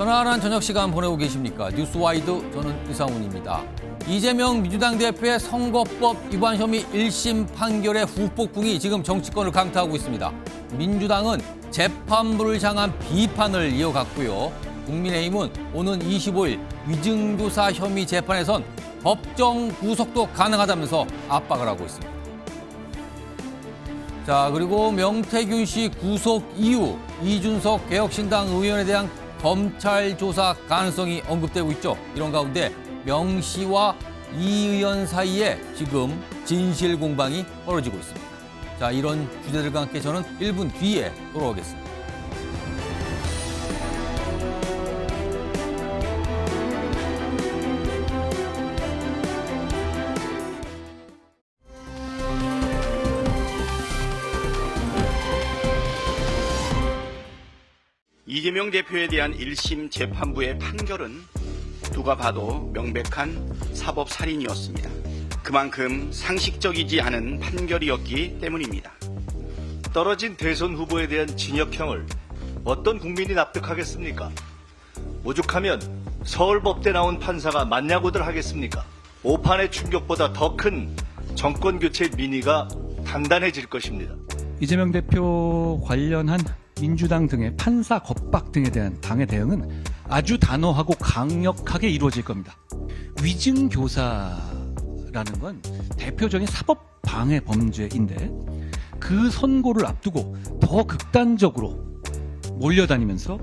편안한 저녁 시간 보내고 계십니까? 뉴스와이드 저는 이상훈입니다. 이재명 민주당 대표의 선거법 위반 혐의 1심 판결의 후폭풍이 지금 정치권을 강타하고 있습니다. 민주당은 재판부를 향한 비판을 이어갔고요. 국민의힘은 오는 25일 위증교사 혐의 재판에선 법정 구속도 가능하다면서 압박을 하고 있습니다. 자, 그리고 명태균 씨 구속 이후 이준석 개혁신당 의원에 대한 검찰 조사 가능성이 언급되고 있죠. 이런 가운데 명 씨와 이 의원 사이에 지금 진실 공방이 벌어지고 있습니다. 자, 이런 주제들과 함께 저는 1분 뒤에 돌아오겠습니다. 이재명 대표에 대한 1심 재판부의 판결은 누가 봐도 명백한 사법살인이었습니다. 그만큼 상식적이지 않은 판결이었기 때문입니다. 떨어진 대선 후보에 대한 징역형을 어떤 국민이 납득하겠습니까? 오죽하면 서울법대 나온 판사가 맞냐고들 하겠습니까? 오판의 충격보다 더 큰 정권교체 민의가 단단해질 것입니다. 이재명 대표 관련한 민주당 등의 판사 겁박 등에 대한 당의 대응은 아주 단호하고 강력하게 이루어질 겁니다. 위증교사라는 건 대표적인 사법 방해 범죄인데 그 선고를 앞두고 더 극단적으로 몰려다니면서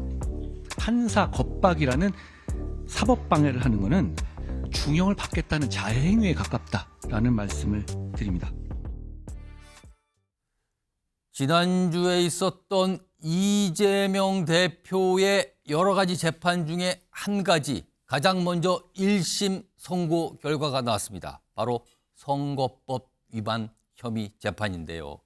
판사 겁박이라는 사법 방해를 하는 것은 중형을 받겠다는 자해행위에 가깝다라는 말씀을 드립니다. 지난주에 있었던 이재명 대표의 여러 가지 재판 중에 한 가지, 가장 먼저 1심 선고 결과가 나왔습니다. 바로 선거법 위반 혐의 재판인데요.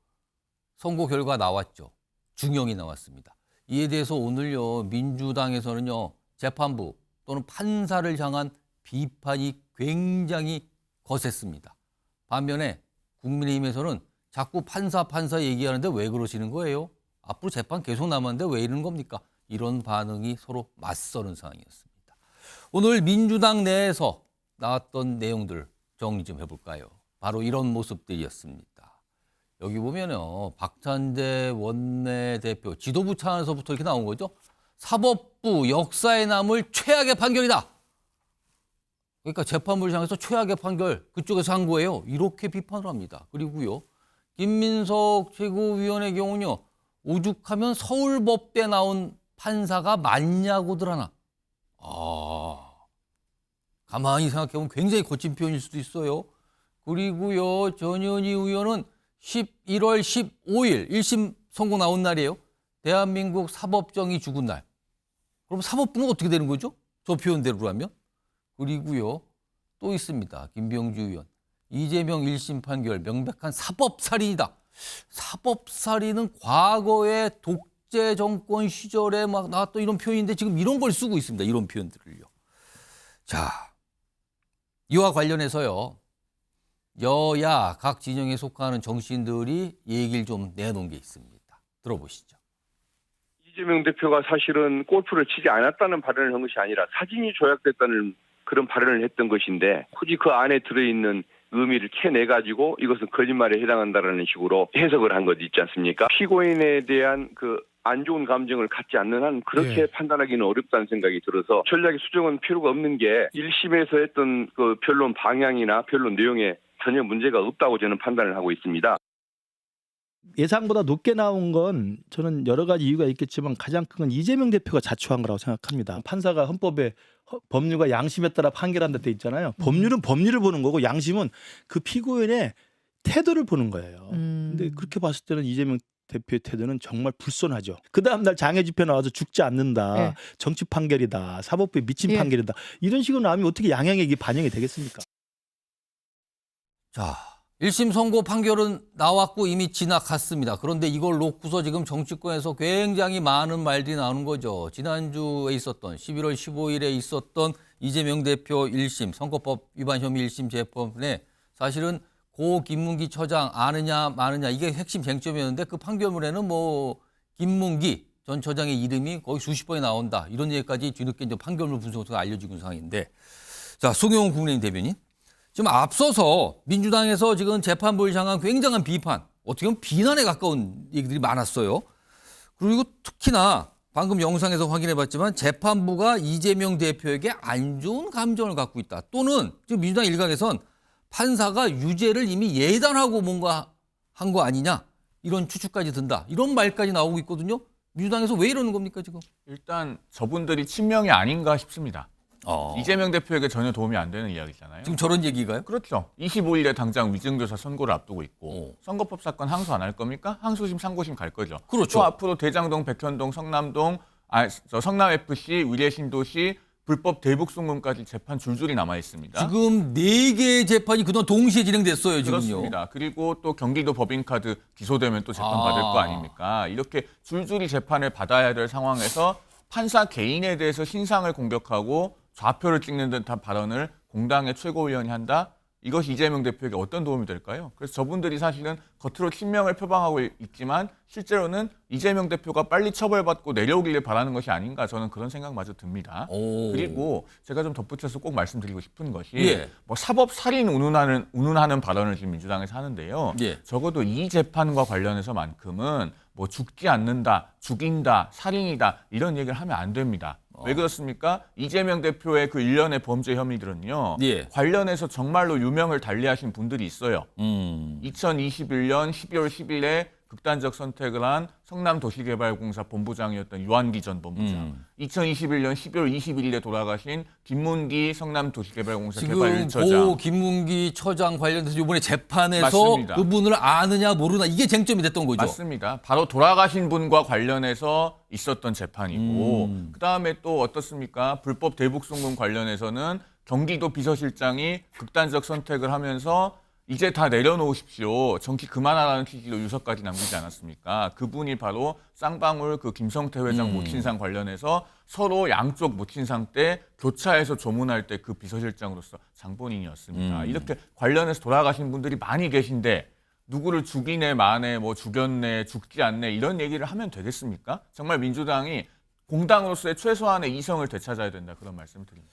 선고 결과 나왔죠. 중형이 나왔습니다. 이에 대해서 오늘요, 민주당에서는요, 재판부 또는 판사를 향한 비판이 굉장히 거셌습니다. 반면에 국민의힘에서는 자꾸 판사 얘기하는데 왜 그러시는 거예요? 앞으로 재판 계속 남았는데 왜 이러는 겁니까? 이런 반응이 서로 맞서는 상황이었습니다. 오늘 민주당 내에서 나왔던 내용들 정리 좀 해볼까요? 바로 이런 모습들이었습니다. 여기 보면요, 박찬대 원내대표 지도부 차원에서부터 이렇게 나온 거죠. 사법부 역사에 남을 최악의 판결이다. 그러니까 재판부를 향해서 최악의 판결 그쪽에서 한 거예요. 이렇게 비판을 합니다. 그리고요, 김민석 최고위원의 경우는요, 오죽하면 서울법대 나온 판사가 맞냐고들 하나. 가만히 생각해보면 굉장히 거친 표현일 수도 있어요. 그리고요, 전현희 의원은 11월 15일 1심 선고 나온 날이에요. 대한민국 사법정의 죽은 날. 그럼 사법부는 어떻게 되는 거죠? 저 표현대로 하면. 그리고요, 또 있습니다. 김병주 의원. 이재명 1심 판결 명백한 사법살인이다. 사법살인은 과거의 독재 정권 시절에 막 나왔던 이런 표현인데 지금 이런 걸 쓰고 있습니다. 이런 표현들을요. 자, 이와 관련해서요, 여야 각 진영에 속하는 정치인들이 얘기를 좀 내놓은 게 있습니다. 들어보시죠. 이재명 대표가 사실은 골프를 치지 않았다는 발언을 한 것이 아니라 사진이 조작됐다는 그런 발언을 했던 것인데 굳이 그 안에 들어있는 의미를 캐내가지고 이것은 거짓말에 해당한다라는 식으로 해석을 한 것 있지 않습니까? 피고인에 대한 그 안 좋은 감정을 갖지 않는 한 그렇게 판단하기는 어렵다는 생각이 들어서 전략의 수정은 필요가 없는 게 1심에서 했던 그 변론 방향이나 변론 내용에 전혀 문제가 없다고 저는 판단을 하고 있습니다. 예상보다 높게 나온 건 저는 여러 가지 이유가 있겠지만 가장 큰 건 이재명 대표가 자초한 거라고 생각합니다. 판사가 헌법에 법률과 양심에 따라 판결한다 돼 있잖아요. 법률은 법률을 보는 거고 양심은 그 피고인의 태도를 보는 거예요. 근데 그렇게 봤을 때는 이재명 대표의 태도는 정말 불손하죠. 그 다음날 장애 집회 나와서 죽지 않는다. 네. 정치 판결이다. 사법부에 미친 판결이다. 이런 식으로 나오면 어떻게 양형에 이게 반영이 되겠습니까? 자, 1심 선고 판결은 나왔고 이미 지나갔습니다. 그런데 이걸 놓고서 지금 정치권에서 굉장히 많은 말들이 나오는 거죠. 지난주에 있었던 11월 15일에 있었던 이재명 대표 1심 선거법 위반 혐의 1심 재판에 사실은 고 김문기 처장 아느냐 마느냐 이게 핵심 쟁점이었는데 그 판결문에는 뭐 김문기 전 처장의 이름이 거의 수십 번이 나온다. 이런 얘기까지 뒤늦게 이제 판결문 분석에서 알려지고 있는 상황인데, 자, 송영훈 국민의힘 대변인. 지금 앞서서 민주당에서 지금 재판부를 향한 굉장한 비판, 어떻게 보면 비난에 가까운 얘기들이 많았어요. 그리고 특히나 방금 영상에서 확인해봤지만 재판부가 이재명 대표에게 안 좋은 감정을 갖고 있다. 또는 지금 민주당 일각에선 판사가 유죄를 이미 예단하고 뭔가 한 거 아니냐. 이런 추측까지 든다. 이런 말까지 나오고 있거든요. 민주당에서 왜 이러는 겁니까 지금? 일단 저분들이 친명이 아닌가 싶습니다. 이재명 대표에게 전혀 도움이 안 되는 이야기잖아요. 지금 저런 얘기가요? 그렇죠. 25일에 당장 위증교사 선고를 앞두고 있고 선거법 사건 항소 안 할 겁니까? 항소심, 상고심 갈 거죠. 그렇죠. 또 앞으로 대장동, 백현동, 성남동, 성남FC, 위례신도시 불법 대북 송금까지 재판 줄줄이 남아 있습니다. 지금 4개의 재판이 그동안 동시에 진행됐어요. 지금요. 그렇습니다. 그리고 또 경기도 법인카드 기소되면 또 재판 받을 거 아닙니까? 이렇게 줄줄이 재판을 받아야 될 상황에서 판사 개인에 대해서 신상을 공격하고 좌표를 찍는 듯한 발언을 공당의 최고위원이 한다? 이것이 이재명 대표에게 어떤 도움이 될까요? 그래서 저분들이 사실은 겉으로 친명을 표방하고 있지만 실제로는 이재명 대표가 빨리 처벌받고 내려오기를 바라는 것이 아닌가, 저는 그런 생각마저 듭니다. 그리고 제가 좀 덧붙여서 꼭 말씀드리고 싶은 것이 뭐 사법 살인 운운하는 발언을 지금 민주당에서 하는데요. 적어도 이 재판과 관련해서만큼은 뭐 죽지 않는다, 죽인다, 살인이다 이런 얘기를 하면 안 됩니다. 왜 그렇습니까? 이재명 대표의 그 일련의 범죄 혐의들은요. 관련해서 정말로 유명을 달리하신 분들이 있어요. 2021년 12월 10일에 극단적 선택을 한 성남도시개발공사 본부장이었던 유한기 전 본부장. 2021년 12월 21일에 돌아가신 김문기 성남도시개발공사 개발 1처장. 지금 고 김문기 처장 관련해서 이번에 재판에서 맞습니다. 그분을 아느냐 모르나 이게 쟁점이 됐던 거죠. 맞습니다. 바로 돌아가신 분과 관련해서 있었던 재판이고 그다음에 또 어떻습니까? 불법 대북 송금 관련해서는 경기도 비서실장이 극단적 선택을 하면서 이제 다 내려놓으십시오. 정치 그만하라는 취지로 유서까지 남기지 않았습니까? 그분이 바로 쌍방울 그 김성태 회장 모친상 관련해서 서로 양쪽 모친상 때 교차해서 조문할 때 그 비서실장으로서 장본인이었습니다. 이렇게 관련해서 돌아가신 분들이 많이 계신데 누구를 죽이네 마네 뭐 죽였네 죽지 않네 이런 얘기를 하면 되겠습니까? 정말 민주당이 공당으로서의 최소한의 이성을 되찾아야 된다, 그런 말씀을 드립니다.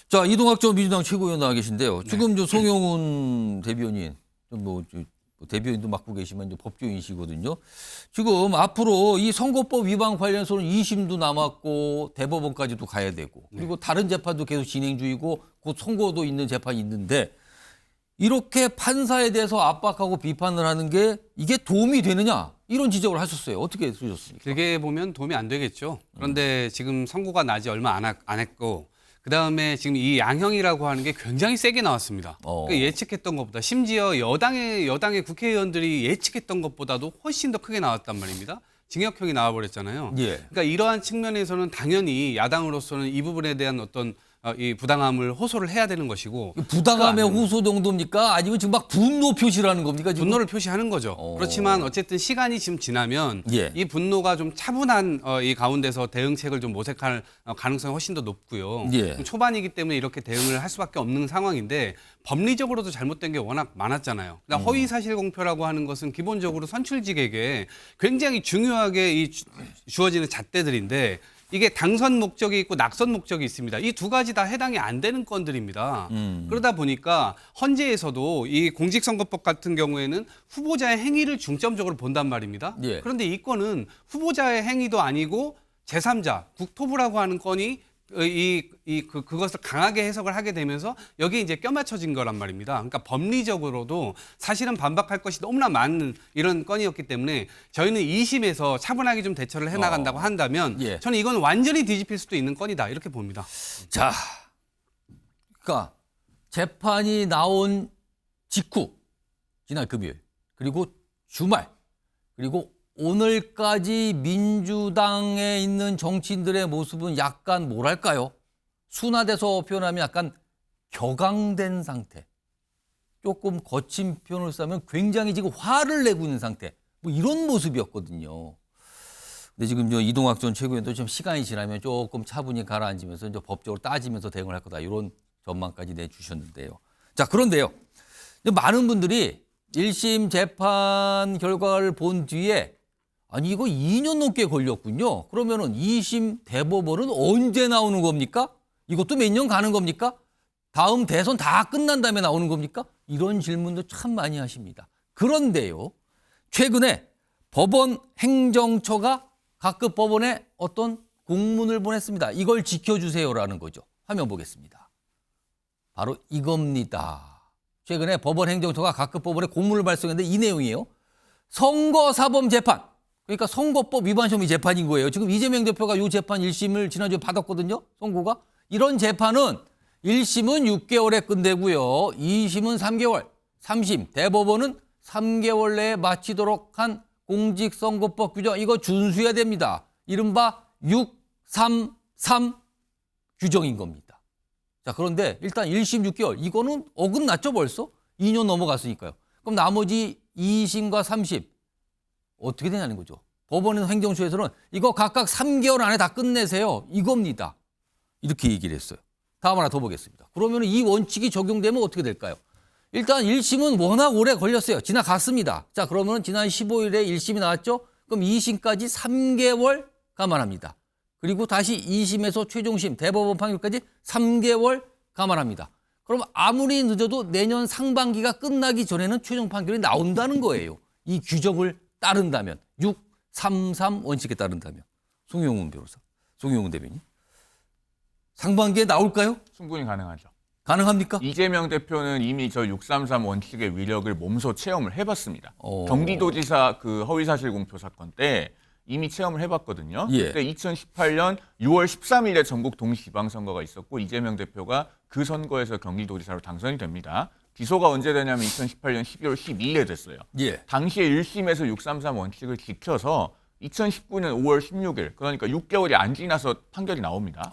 자, 이동학 전 민주당 최고위원 나와 계신데요. 지금 저 송영훈 대변인, 대변인도 맡고 계시면 이제 법조인이시거든요. 지금 앞으로 이 선거법 위반 관련해서는 2심도 남았고 대법원까지도 가야 되고 그리고 다른 재판도 계속 진행 중이고 곧 선고도 있는 재판이 있는데 이렇게 판사에 대해서 압박하고 비판을 하는 게 이게 도움이 되느냐 이런 지적을 하셨어요. 어떻게 쓰셨습니까? 길게 보면 도움이 안 되겠죠. 그런데 지금 선고가 나지 얼마 안 했고 그다음에 지금 이 양형이라고 하는 게 굉장히 세게 나왔습니다. 그러니까 예측했던 것보다 심지어 여당의 국회의원들이 예측했던 것보다도 훨씬 더 크게 나왔단 말입니다. 징역형이 나와버렸잖아요. 그러니까 이러한 측면에서는 당연히 야당으로서는 이 부분에 대한 어떤 이 부당함을 호소를 해야 되는 것이고 부당함의 호소 정도입니까? 아니면 지금 막 분노 표시를 하는 겁니까? 지금? 분노를 표시하는 거죠. 그렇지만 어쨌든 시간이 지금 지나면 이 분노가 좀 차분한 이 가운데서 대응책을 좀 모색할 가능성이 훨씬 더 높고요. 초반이기 때문에 이렇게 대응을 할 수밖에 없는 상황인데 법리적으로도 잘못된 게 워낙 많았잖아요. 그러니까 허위사실공표라고 하는 것은 기본적으로 선출직에게 굉장히 중요하게 주어지는 잣대들인데 이게 당선 목적이 있고 낙선 목적이 있습니다. 이 두 가지 다 해당이 안 되는 건들입니다. 그러다 보니까 헌재에서도 이 공직선거법 같은 경우에는 후보자의 행위를 중점적으로 본단 말입니다. 그런데 이 건은 후보자의 행위도 아니고 제3자, 국토부라고 하는 건이 그것을 강하게 해석을 하게 되면서 여기에 이제 껴맞춰진 거란 말입니다. 그러니까 법리적으로도 사실은 반박할 것이 너무나 많은 이런 건이었기 때문에 저희는 2심에서 차분하게 좀 대처를 해나간다고 한다면 저는 이건 완전히 뒤집힐 수도 있는 건이다 이렇게 봅니다. 자, 그러니까 재판이 나온 직후 지난 금요일 그리고 주말 그리고 오늘까지 민주당에 있는 정치인들의 모습은 약간 뭐랄까요? 순화돼서 표현하면 약간 격앙된 상태. 조금 거친 표현을 쓰면 굉장히 지금 화를 내고 있는 상태. 뭐 이런 모습이었거든요. 근데 지금 이동학 전 최고위원도 좀 시간이 지나면 조금 차분히 가라앉으면서 이제 법적으로 따지면서 대응을 할 거다. 이런 전망까지 내주셨는데요. 자, 그런데요. 많은 분들이 1심 재판 결과를 본 뒤에 아니 이거 2년 넘게 걸렸군요. 그러면은 2심 대법원은 언제 나오는 겁니까? 이것도 몇 년 가는 겁니까? 다음 대선 다 끝난 다음에 나오는 겁니까? 이런 질문도 참 많이 하십니다. 그런데요. 최근에 법원 행정처가 각급 법원에 어떤 공문을 보냈습니다. 이걸 지켜주세요라는 거죠. 화면 보겠습니다. 바로 이겁니다. 최근에 법원 행정처가 각급 법원에 공문을 발송했는데 이 내용이에요. 선거사범 재판. 그러니까 선거법 위반 혐의 재판인 거예요. 지금 이재명 대표가 이 재판 1심을 지난주에 받았거든요. 선고가. 이런 재판은 1심은 6개월에 끝내고요. 2심은 3개월, 3심 대법원은 3개월 내에 마치도록 한 공직선거법 규정 이거 준수해야 됩니다. 이른바 633 규정인 겁니다. 자, 그런데 일단 1심 6개월 이거는 어긋났죠 벌써? 2년 넘어갔으니까요. 그럼 나머지 2심과 3심 어떻게 되냐는 거죠. 법원 행정처에서는 이거 각각 3개월 안에 다 끝내세요. 이겁니다. 이렇게 얘기를 했어요. 다음 하나 더 보겠습니다. 그러면 이 원칙이 적용되면 어떻게 될까요? 일단 1심은 워낙 오래 걸렸어요. 지나갔습니다. 자, 그러면 지난 15일에 1심이 나왔죠? 그럼 2심까지 3개월 감안합니다. 그리고 다시 2심에서 최종심 대법원 판결까지 3개월 감안합니다. 그럼 아무리 늦어도 내년 상반기가 끝나기 전에는 최종 판결이 나온다는 거예요. 이 규정을 따른다면 633 원칙에 따른다면 송영훈 변호사, 송영훈 대변인 상반기에 나올까요? 충분히 가능하죠. 가능합니까? 이재명 대표는 이미 저 633 원칙의 위력을 몸소 체험을 해봤습니다. 경기도지사 그 허위사실 공표 사건 때 이미 체험을 해봤거든요. 예. 그때 2018년 6월 13일에 전국 동시지방선거가 있었고 이재명 대표가 그 선거에서 경기도지사로 당선이 됩니다. 기소가 언제 되냐면 2018년 12월 12일에 됐어요. 예. 당시에 1심에서 633 원칙을 지켜서 2019년 5월 16일 그러니까 6개월이 안 지나서 판결이 나옵니다.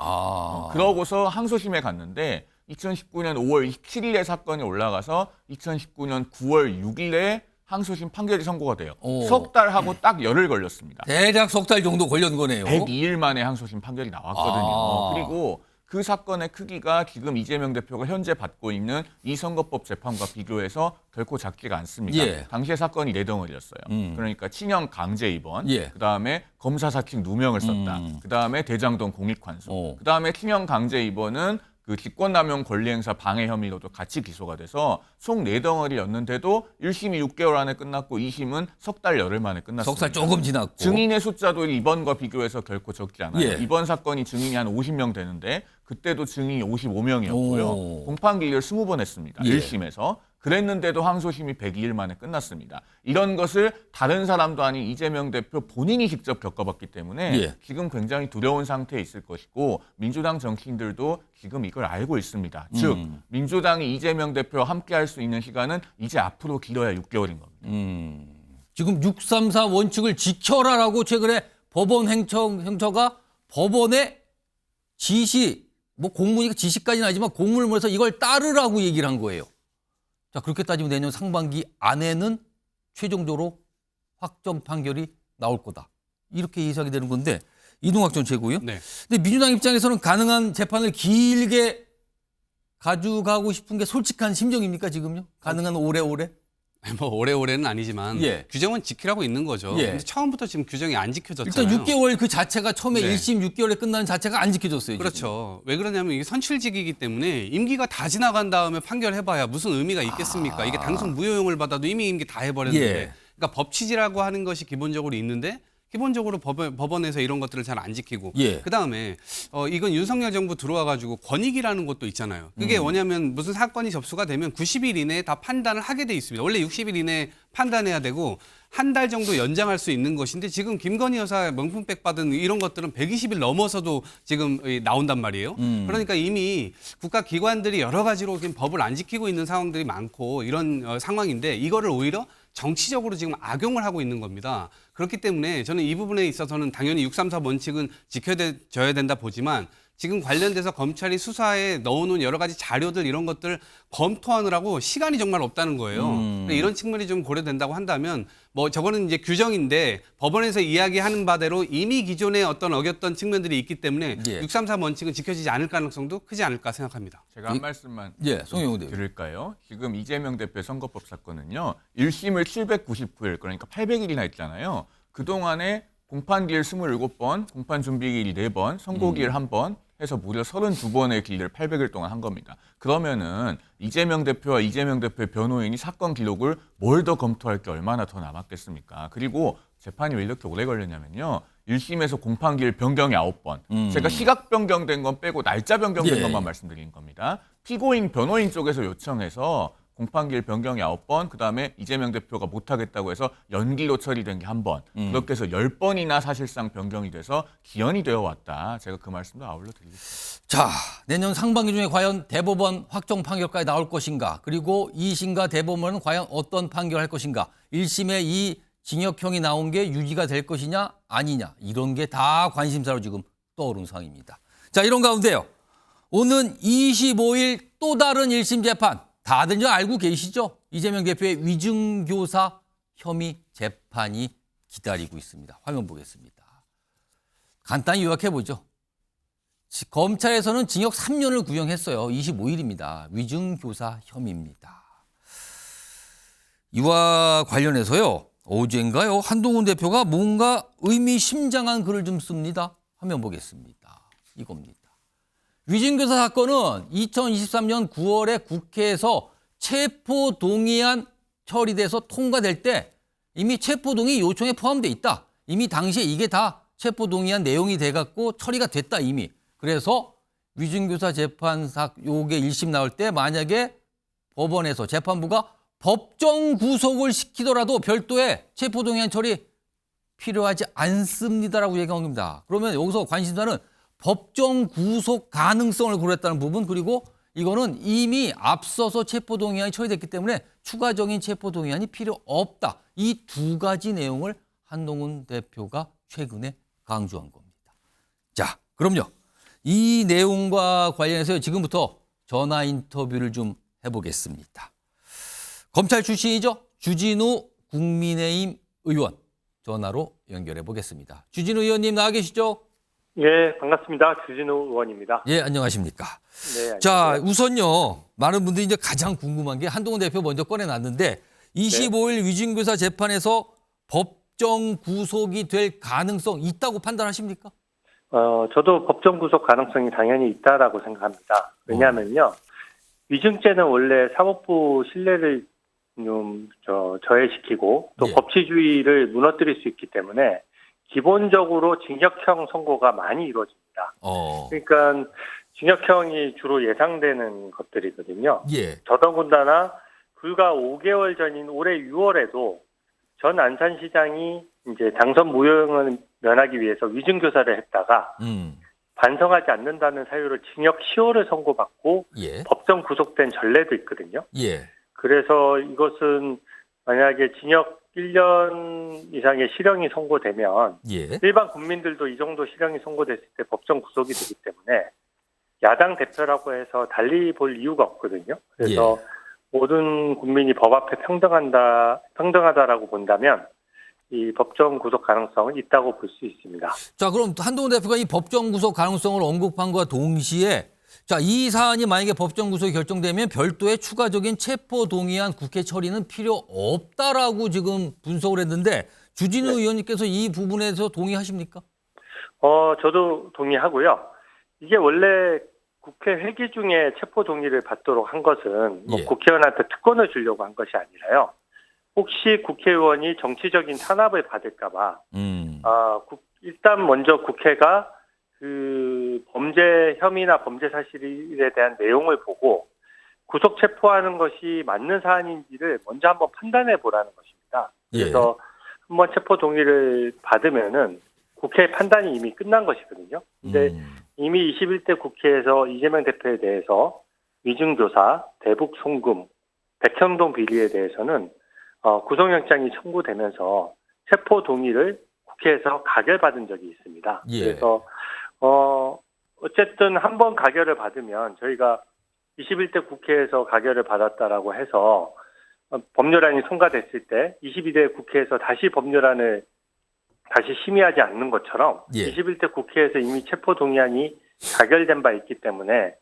그러고서 항소심에 갔는데 2019년 5월 27일에 사건이 올라가서 2019년 9월 6일에 항소심 판결이 선고가 돼요. 석 달하고 딱 열흘 걸렸습니다. 대략 석 달 정도 걸린 거네요. 102일 만에 항소심 판결이 나왔거든요. 그리고 그 사건의 크기가 지금 이재명 대표가 현재 받고 있는 이 선거법 재판과 비교해서 결코 작지가 않습니다. 예. 당시에 사건이 4덩어리였어요. 그러니까 친형 강제 입원, 예. 그다음에 검사 사칭 누명을 썼다. 그다음에 대장동 공익환수. 그다음에 친형 강제 입원은 그 직권남용 권리행사 방해 혐의로도 같이 기소가 돼서 총 4덩어리였는데도 1심이 6개월 안에 끝났고 2심은 석 달 열흘 만에 끝났습니다. 석 달 조금 지났고. 증인의 숫자도 이번과 비교해서 결코 적지 않아요. 예. 이번 사건이 증인이 한 50명 되는데 그때도 증인이 55명이었고요. 공판 기일을 20번 했습니다. 예. 1심에서. 그랬는데도 항소심이 102일 만에 끝났습니다. 이런 것을 다른 사람도 아닌 이재명 대표 본인이 직접 겪어봤기 때문에 예. 지금 굉장히 두려운 상태에 있을 것이고 민주당 정치인들도 지금 이걸 알고 있습니다. 즉 민주당이 이재명 대표와 함께할 수 있는 시간은 이제 앞으로 길어야 6개월인 겁니다. 지금 634 원칙을 지켜라라고 최근에 법원 행처가 법원의 지시, 뭐 공문이 지시까지는 아니지만 공문을 보내서 이걸 따르라고 얘기를 한 거예요. 자, 그렇게 따지면 내년 상반기 안에는 최종적으로 확정 판결이 나올 거다. 이렇게 예상이 되는 건데 이동학 전 최고요. 네. 근데 민주당 입장에서는 가능한 재판을 길게 가져가고 싶은 게 솔직한 심정입니까 지금요? 가능한 오래오래? 뭐 오래오래는 아니지만 예. 규정은 지키라고 있는 거죠. 예. 근데 처음부터 지금 규정이 안 지켜졌잖아요. 일단 6개월 그 자체가 처음에 네. 1심 6개월에 끝나는 자체가 안 지켜졌어요. 그렇죠. 왜 그러냐면 이게 선출직이기 때문에 임기가 다 지나간 다음에 판결해봐야 무슨 의미가 있겠습니까? 이게 당선 무효용을 받아도 이미 임기 다 해버렸는데. 예. 그러니까 법치지라고 하는 것이 기본적으로 있는데 기본적으로 법원에서 이런 것들을 잘 안 지키고 예. 그다음에 이건 윤석열 정부 들어와가지고 권익이라는 것도 있잖아요. 그게 뭐냐면 무슨 사건이 접수가 되면 90일 이내에 다 판단을 하게 돼 있습니다. 원래 60일 이내에 판단해야 되고 한 달 정도 연장할 수 있는 것인데 지금 김건희 여사 명품백 받은 이런 것들은 120일 넘어서도 지금 나온단 말이에요. 그러니까 이미 국가기관들이 여러 가지로 지금 법을 안 지키고 있는 상황들이 많고 이런 상황인데 이거를 오히려 정치적으로 지금 악용을 하고 있는 겁니다. 그렇기 때문에 저는 이 부분에 있어서는 당연히 634 원칙은 지켜져야 된다 보지만 지금 관련돼서 검찰이 수사에 넣어놓은 여러 가지 자료들 이런 것들 검토하느라고 시간이 정말 없다는 거예요. 이런 측면이 좀 고려된다고 한다면 뭐 저거는 이제 규정인데 법원에서 이야기하는 바대로 이미 기존에 어떤 어겼던 측면들이 있기 때문에 예. 634 원칙은 지켜지지 않을 가능성도 크지 않을까 생각합니다. 제가 한 말씀만 예, 송영훈 대표. 드릴까요? 지금 이재명 대표 선거법 사건은요. 1심을 799일 그러니까 800일이나 했잖아요. 그동안에 공판기일 27번, 공판준비기일 4번, 선고기일 1번 해서 무려 32번의 기일을 800일 동안 한 겁니다. 그러면은 이재명 대표와 이재명 대표의 변호인이 사건 기록을 뭘 더 검토할 게 얼마나 더 남았겠습니까? 그리고 재판이 왜 이렇게 오래 걸렸냐면요. 1심에서 공판기일 변경이 9번. 제가 시각 변경된 건 빼고 날짜 변경된 예. 것만 말씀드린 겁니다. 피고인 변호인 쪽에서 요청해서 공판기일 변경이 9번, 그다음에 이재명 대표가 못하겠다고 해서 연기로 처리된 게 1번. 그렇게 해서 10번이나 사실상 변경이 돼서 기연이 되어 왔다. 제가 그 말씀도 아울러 드리겠습니다. 자, 내년 상반기 중에 과연 대법원 확정 판결까지 나올 것인가? 그리고 2심과 대법원은 과연 어떤 판결을 할 것인가? 1심에 이 징역형이 나온 게 유지가 될 것이냐 아니냐 이런 게 다 관심사로 지금 떠오른 상황입니다. 자, 이런 가운데요. 오는 25일 또 다른 1심 재판. 다들 이제 알고 계시죠? 이재명 대표의 위증교사 혐의 재판이 기다리고 있습니다. 화면 보겠습니다. 간단히 요약해보죠. 검찰에서는 징역 3년을 구형했어요. 25일입니다. 위증교사 혐의입니다. 이와 관련해서요. 어젠가요? 한동훈 대표가 뭔가 의미심장한 글을 좀 씁니다. 화면 보겠습니다. 이겁니다. 위증교사 사건은 2023년 9월에 국회에서 체포동의안 처리돼서 통과될 때 이미 체포동의 요청에 포함돼 있다. 이미 당시에 이게 다 체포동의안 내용이 돼갖고 처리가 됐다 이미. 그래서 위증교사 재판사 요게 1심 나올 때 만약에 법원에서 재판부가 법정 구속을 시키더라도 별도의 체포동의안 처리 필요하지 않습니다라고 얘기한 겁니다. 그러면 여기서 관심사는 법정 구속 가능성을 고려했다는 부분, 그리고 이거는 이미 앞서서 체포동의안이 처리됐기 때문에 추가적인 체포동의안이 필요 없다. 이 두 가지 내용을 한동훈 대표가 최근에 강조한 겁니다. 자, 그럼요. 이 내용과 관련해서 지금부터 전화 인터뷰를 좀 해보겠습니다. 검찰 출신이죠. 주진우 국민의힘 의원 전화로 연결해 보겠습니다. 주진우 의원님 나와 계시죠? 예, 반갑습니다. 주진우 의원입니다. 예, 안녕하십니까. 네, 자, 우선요. 많은 분들이 이제 가장 궁금한 게 한동훈 대표 먼저 꺼내놨는데 25일 위증교사 재판에서 법정 구속이 될 가능성 있다고 판단하십니까? 저도 법정 구속 가능성이 당연히 있다라고 생각합니다. 왜냐하면요. 위증죄는 원래 사법부 신뢰를 좀 저해시키고 또 예. 법치주의를 무너뜨릴 수 있기 때문에 기본적으로 징역형 선고가 많이 이루어집니다. 그러니까 징역형이 주로 예상되는 것들이거든요. 예. 더더군다나 불과 5개월 전인 올해 6월에도 전 안산시장이 이제 당선 무효형을 면하기 위해서 위증교사를 했다가 반성하지 않는다는 사유로 징역 10월을 선고받고 예. 법정 구속된 전례도 있거든요. 예. 그래서 이것은 만약에 징역 1년 이상의 실형이 선고되면 예. 일반 국민들도 이 정도 실형이 선고됐을 때 법정 구속이 되기 때문에 야당 대표라고 해서 달리 볼 이유가 없거든요. 그래서 모든 국민이 법 앞에 평등하다라고 본다면 이 법정 구속 가능성은 있다고 볼 수 있습니다. 자, 그럼 한동훈 대표가 이 법정 구속 가능성을 언급한과 동시에 자, 이 사안이 만약에 법정 구속이 결정되면 별도의 추가적인 체포 동의안 국회 처리는 필요 없다라고 지금 분석을 했는데 주진우 의원님께서 이 부분에서 동의하십니까? 저도 동의하고요. 이게 원래 국회 회기 중에 체포 동의를 받도록 한 것은 뭐 국회의원한테 특권을 주려고 한 것이 아니라요. 혹시 국회의원이 정치적인 탄압을 받을까봐 일단 먼저 국회가 그 범죄 혐의나 범죄 사실에 대한 내용을 보고 구속 체포하는 것이 맞는 사안인지를 먼저 한번 판단해 보라는 것입니다. 그래서 한번 체포 동의를 받으면은 국회 판단이 이미 끝난 것이거든요. 근데 이미 21대 국회에서 이재명 대표에 대해서 위증교사, 대북 송금, 백현동 비리에 대해서는 구속영장이 청구되면서 체포 동의를 국회에서 가결받은 적이 있습니다. 그래서 어쨌든 한번 가결을 받으면 저희가 21대 국회에서 가결을 받았다라고 해서 법률안이 통과됐을 때 22대 국회에서 다시 법률안을 다시 심의하지 않는 것처럼 21대 국회에서 이미 체포 동의안이 가결된 바 있기 때문에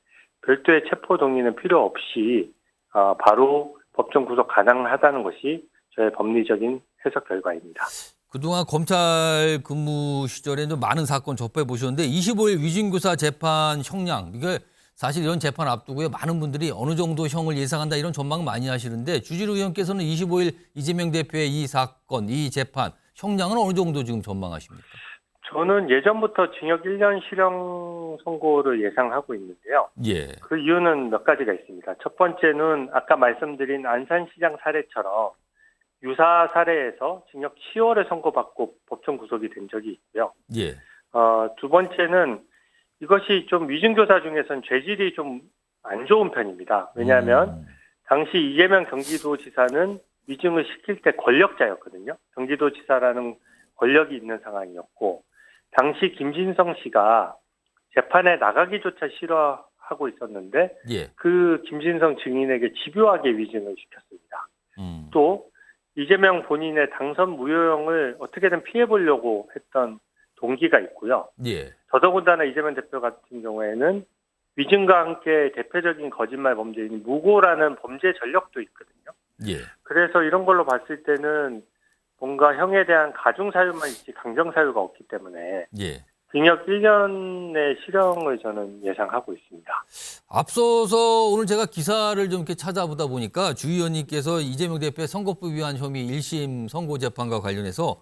별도의 체포 동의는 필요 없이 바로 법정 구속 가능하다는 것이 저의 법리적인 해석 결과입니다. 그동안 검찰 근무 시절에도 많은 사건 접해 보셨는데 25일 위증교사 재판 형량 이게 사실 이런 재판 앞두고요 많은 분들이 어느 정도 형을 예상한다 이런 전망 많이 하시는데 주지루 의원께서는 25일 이재명 대표의 이 사건, 이 재판 형량은 어느 정도 지금 전망하십니까? 저는 예전부터 징역 1년 실형 선고를 예상하고 있는데요. 예. 그 이유는 몇 가지가 있습니다. 첫 번째는 아까 말씀드린 안산시장 사례처럼 유사 사례에서 징역 10월에 선고받고 법정 구속이 된 적이 있고요. 예. 두 번째는 이것이 좀 위증교사 중에서는 죄질이 좀 안 좋은 편입니다. 왜냐하면 당시 이재명 경기도지사는 위증을 시킬 때 권력자였거든요. 경기도지사라는 권력이 있는 상황이었고 당시 김진성 씨가 재판에 나가기조차 싫어하고 있었는데 예. 그 김진성 증인에게 집요하게 위증을 시켰습니다. 또 이재명 본인의 당선 무효형을 어떻게든 피해보려고 했던 동기가 있고요. 예. 더더군다나 이재명 대표 같은 경우에는 위증과 함께 대표적인 거짓말 범죄인 무고라는 범죄 전력도 있거든요. 예. 그래서 이런 걸로 봤을 때는 뭔가 형에 대한 가중사유만 있지 강정사유가 없기 때문에 예. 징역 1년의 실형을 저는 예상하고 있습니다. 앞서서 오늘 제가 기사를 좀 이렇게 찾아보다 보니까 주 의원님께서 이재명 대표의 선거법 위반 혐의 1심 선고 재판과 관련해서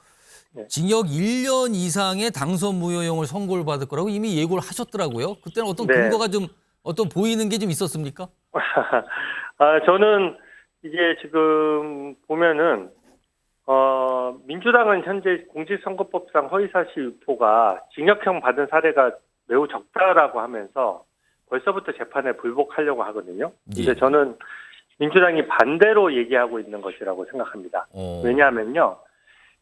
네. 징역 1년 이상의 당선 무효형을 선고를 받을 거라고 이미 예고를 하셨더라고요. 그때는 어떤 네. 근거가 좀 어떤 보이는 게 좀 있었습니까? 저는 이게 지금 보면은 민주당은 현재 공직선거법상 허위사실 유포가 징역형 받은 사례가 매우 적다라고 하면서 벌써부터 재판에 불복하려고 하거든요. 근데 예. 저는 민주당이 반대로 얘기하고 있는 것이라고 생각합니다. 왜냐하면요.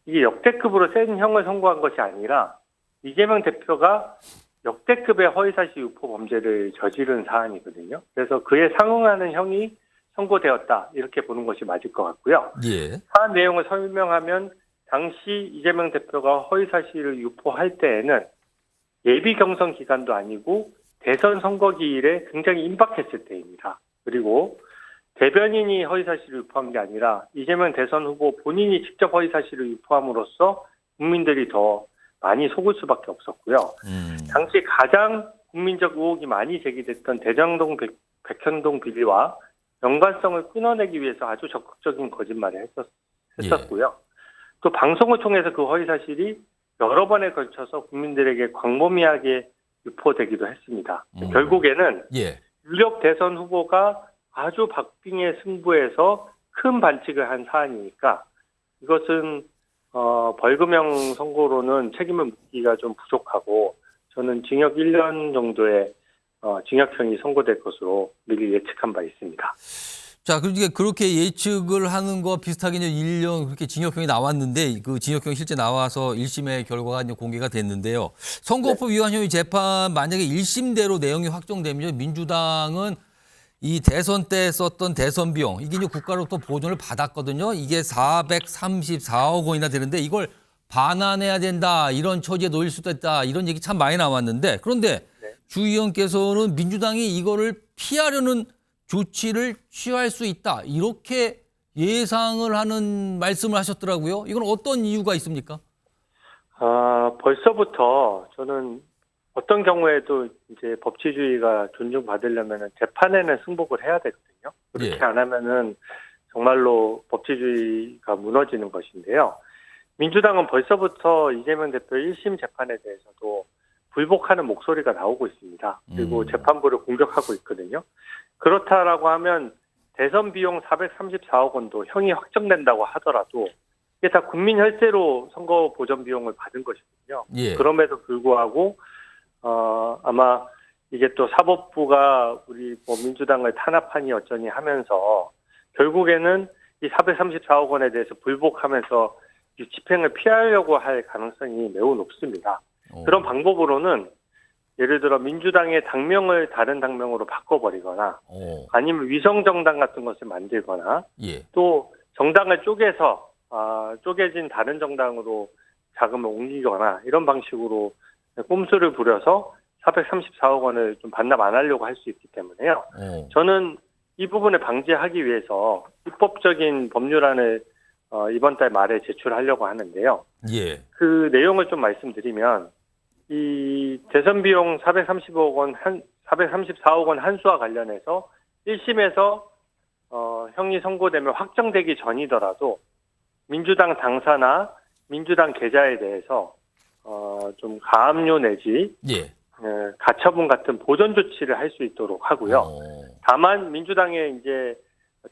이게 역대급으로 센 형을 선고한 것이 아니라 이재명 대표가 역대급의 허위사실 유포 범죄를 저지른 사안이거든요. 그래서 그에 상응하는 형이 선고되었다 이렇게 보는 것이 맞을 것 같고요. 예. 사안 내용을 설명하면 당시 이재명 대표가 허위사실을 유포할 때에는 예비 경선 기간도 아니고 대선 선거기일에 굉장히 임박했을 때입니다. 그리고 대변인이 허위사실을 유포한 게 아니라 이재명 대선 후보 본인이 직접 허위사실을 유포함으로써 국민들이 더 많이 속을 수밖에 없었고요. 당시 가장 국민적 의혹이 많이 제기됐던 대장동 백현동 비리와 연관성을 끊어내기 위해서 아주 적극적인 거짓말을 했었고요. 또 방송을 통해서 그 허위사실이 여러 번에 걸쳐서 국민들에게 광범위하게 유포되기도 했습니다. 결국에는 예. 유력 대선 후보가 아주 박빙의 승부에서 큰 반칙을 한 사안이니까 이것은 벌금형 선고로는 책임을 묻기가 좀 부족하고 저는 징역 1년 정도의 징역형이 선고될 것으로 미리 예측한 바 있습니다. 자, 그러니까 그렇게 예측을 하는 거 비슷하게 이제 1년 그렇게 징역형이 나왔는데 그 징역형이 실제 나와서 1심의 결과가 이제 공개가 됐는데요. 선거법 위반 혐의 재판 만약에 1심대로 내용이 확정되면 민주당은 이 대선 때 썼던 대선 비용 이게 이제 국가로부터 보존을 받았거든요. 이게 434억 원이나 되는데 이걸 반환해야 된다 이런 처지에 놓일 수도 있다 이런 얘기 참 많이 나왔는데 그런데 주 의원께서는 민주당이 이거를 피하려는 조치를 취할 수 있다 이렇게 예상을 하는 말씀을 하셨더라고요. 이건 어떤 이유가 있습니까? 벌써부터 저는 어떤 경우에도 이제 법치주의가 존중받으려면 재판에는 승복을 해야 되거든요. 그렇게 예. 안 하면은 정말로 법치주의가 무너지는 것인데요. 민주당은 벌써부터 이재명 대표 1심 재판에 대해서도 불복하는 목소리가 나오고 있습니다. 그리고 재판부를 공격하고 있거든요. 그렇다라고 하면 대선 비용 434억 원도 형이 확정된다고 하더라도 이게 다 국민 혈세로 선거 보전 비용을 받은 것이거든요. 예. 그럼에도 불구하고 아마 이게 또 사법부가 우리 민주당을 탄압하니 어쩌니 하면서 결국에는 이 434억 원에 대해서 불복하면서 이 집행을 피하려고 할 가능성이 매우 높습니다. 그런 방법으로는 예를 들어 민주당의 당명을 다른 당명으로 바꿔버리거나 아니면 위성정당 같은 것을 만들거나 예. 또 정당을 쪼개서 쪼개진 다른 정당으로 자금을 옮기거나 이런 방식으로 꼼수를 부려서 434억 원을 좀 반납 안 하려고 할 수 있기 때문에요. 저는 이 부분을 방지하기 위해서 입법적인 법률안을 이번 달 말에 제출하려고 하는데요. 예. 그 내용을 좀 말씀드리면 이 대선 비용 434억 원 한수와 관련해서 1심에서 형이 선고되면 확정되기 전이더라도 민주당 당사나 민주당 계좌에 대해서 좀 가압류 내지 예. 가처분 같은 보전 조치를 할 수 있도록 하고요. 다만 민주당의 이제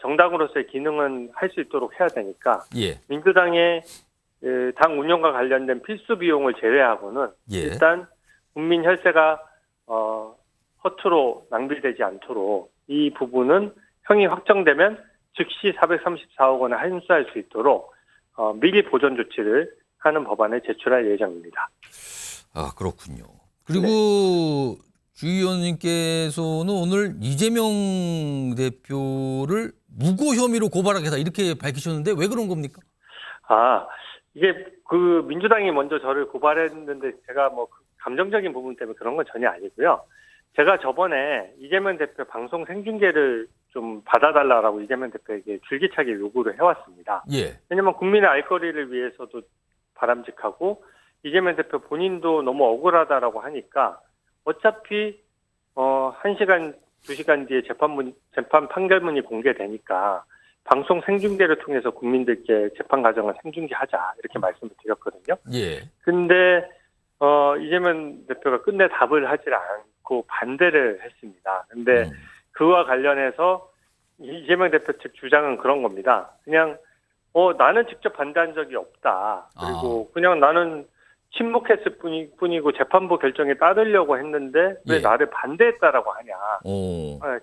정당으로서의 기능은 할 수 있도록 해야 되니까 예. 민주당의 당 운영과 관련된 필수 비용을 제외하고는 예. 일단 국민 혈세가 허투루 낭비되지 않도록 이 부분은 형이 확정되면 즉시 434억 원을 환수할 수 있도록 미리 보전 조치를 하는 법안을 제출할 예정입니다. 아, 그렇군요. 그리고 주 의원님께서는 오늘 이재명 대표를 무고 혐의로 고발하겠다 이렇게 밝히셨는데 왜 그런 겁니까? 이게 그 민주당이 먼저 저를 고발했는데 제가 뭐 감정적인 부분 때문에 그런 건 전혀 아니고요. 제가 저번에 이재명 대표 방송 생중계를 좀 봐달라고 이재명 대표에게 줄기차게 요구를 해왔습니다. 예. 왜냐하면 국민의 알 거리를 위해서도 바람직하고 이재명 대표 본인도 너무 억울하다라고 하니까 어차피 1시간, 2시간 뒤에 재판 판결문이 공개되니까 방송 생중계를 통해서 국민들께 재판 과정을 생중계하자 이렇게 말씀을 드렸거든요. 예. 근데 이재명 대표가 끝내 답을 하지 않고 반대를 했습니다. 근데 그와 관련해서 이재명 대표 측 주장은 그런 겁니다. 그냥 나는 직접 반대한 적이 없다. 그리고 그냥 나는 침묵했을 뿐이고 재판부 결정에 따르려고 했는데 왜 예. 나를 반대했다라고 하냐.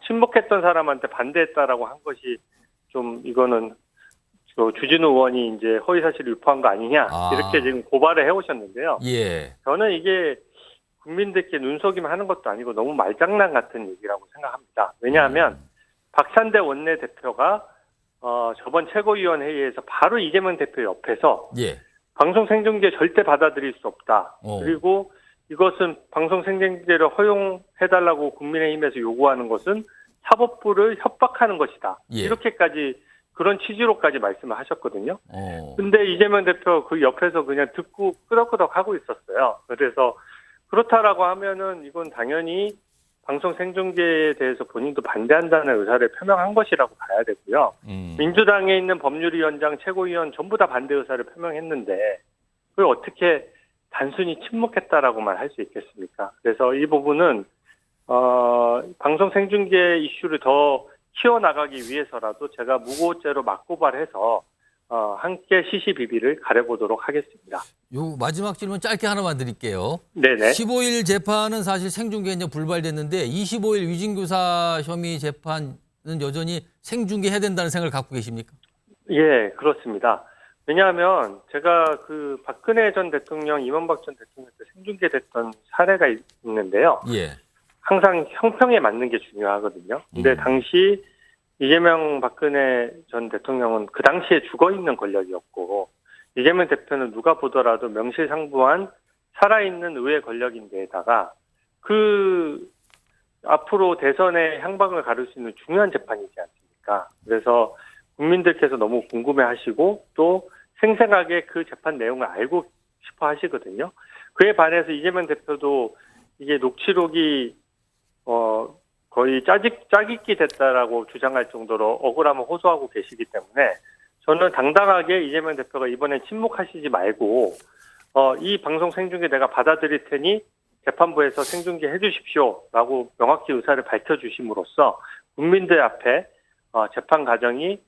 침묵했던 사람한테 반대했다라고 한 것이 좀 이거는 주진우 의원이 이제 허위사실을 유포한 거 아니냐 이렇게 지금 고발을 해오셨는데요. 예. 저는 이게 국민들께 눈속임 하는 것도 아니고 너무 말장난 같은 얘기라고 생각합니다. 왜냐하면 박찬대 원내대표가 저번 최고위원회의에서 바로 이재명 대표 옆에서 예. 방송 생중계 절대 받아들일 수 없다. 그리고 이것은 방송 생중계를 허용해달라고 국민의힘에서 요구하는 것은 사법부를 협박하는 것이다. 예. 이렇게까지 그런 취지로까지 말씀을 하셨거든요. 근데 이재명 대표 그 옆에서 그냥 듣고 끄덕끄덕 하고 있었어요. 그래서 그렇다라고 하면은 이건 당연히 방송 생중계에 대해서 본인도 반대한다는 의사를 표명한 것이라고 봐야 되고요. 민주당에 있는 법률위원장, 최고위원 전부 다 반대 의사를 표명했는데 그걸 어떻게 단순히 침묵했다라고만 할 수 있겠습니까? 그래서 이 부분은 방송 생중계 이슈를 더 키워나가기 위해서라도 제가 무고죄로 맞고발해서 함께 시시비비를 가려보도록 하겠습니다. 요 마지막 질문 짧게 하나만 드릴게요. 네네. 15일 재판은 사실 생중계 이제 불발됐는데 25일 위증교사 혐의 재판은 여전히 생중계해야 된다는 생각을 갖고 계십니까? 예, 그렇습니다. 왜냐하면 제가 그 박근혜 전 대통령, 이명박 전 대통령 때 생중계됐던 사례가 있는데요. 예. 항상 형평에 맞는 게 중요하거든요. 근데 당시 이재명 박근혜 전 대통령은 그 당시에 죽어있는 권력이었고 이재명 대표는 누가 보더라도 명실상부한 살아있는 의회 권력인데다가 그 앞으로 대선의 향방을 가를 수 있는 중요한 재판이지 않습니까? 그래서 국민들께서 너무 궁금해하시고 또 생생하게 그 재판 내용을 알고 싶어 하시거든요. 그에 반해서 이재명 대표도 이게 녹취록이 거의 짜깁기 됐다라고 주장할 정도로 억울함을 호소하고 계시기 때문에 저는 당당하게 이재명 대표가 이번에 침묵하시지 말고 이 방송 생중계 내가 받아들일 테니 재판부에서 생중계 해주십시오라고 명확히 의사를 밝혀주심으로써 국민들 앞에 재판 과정이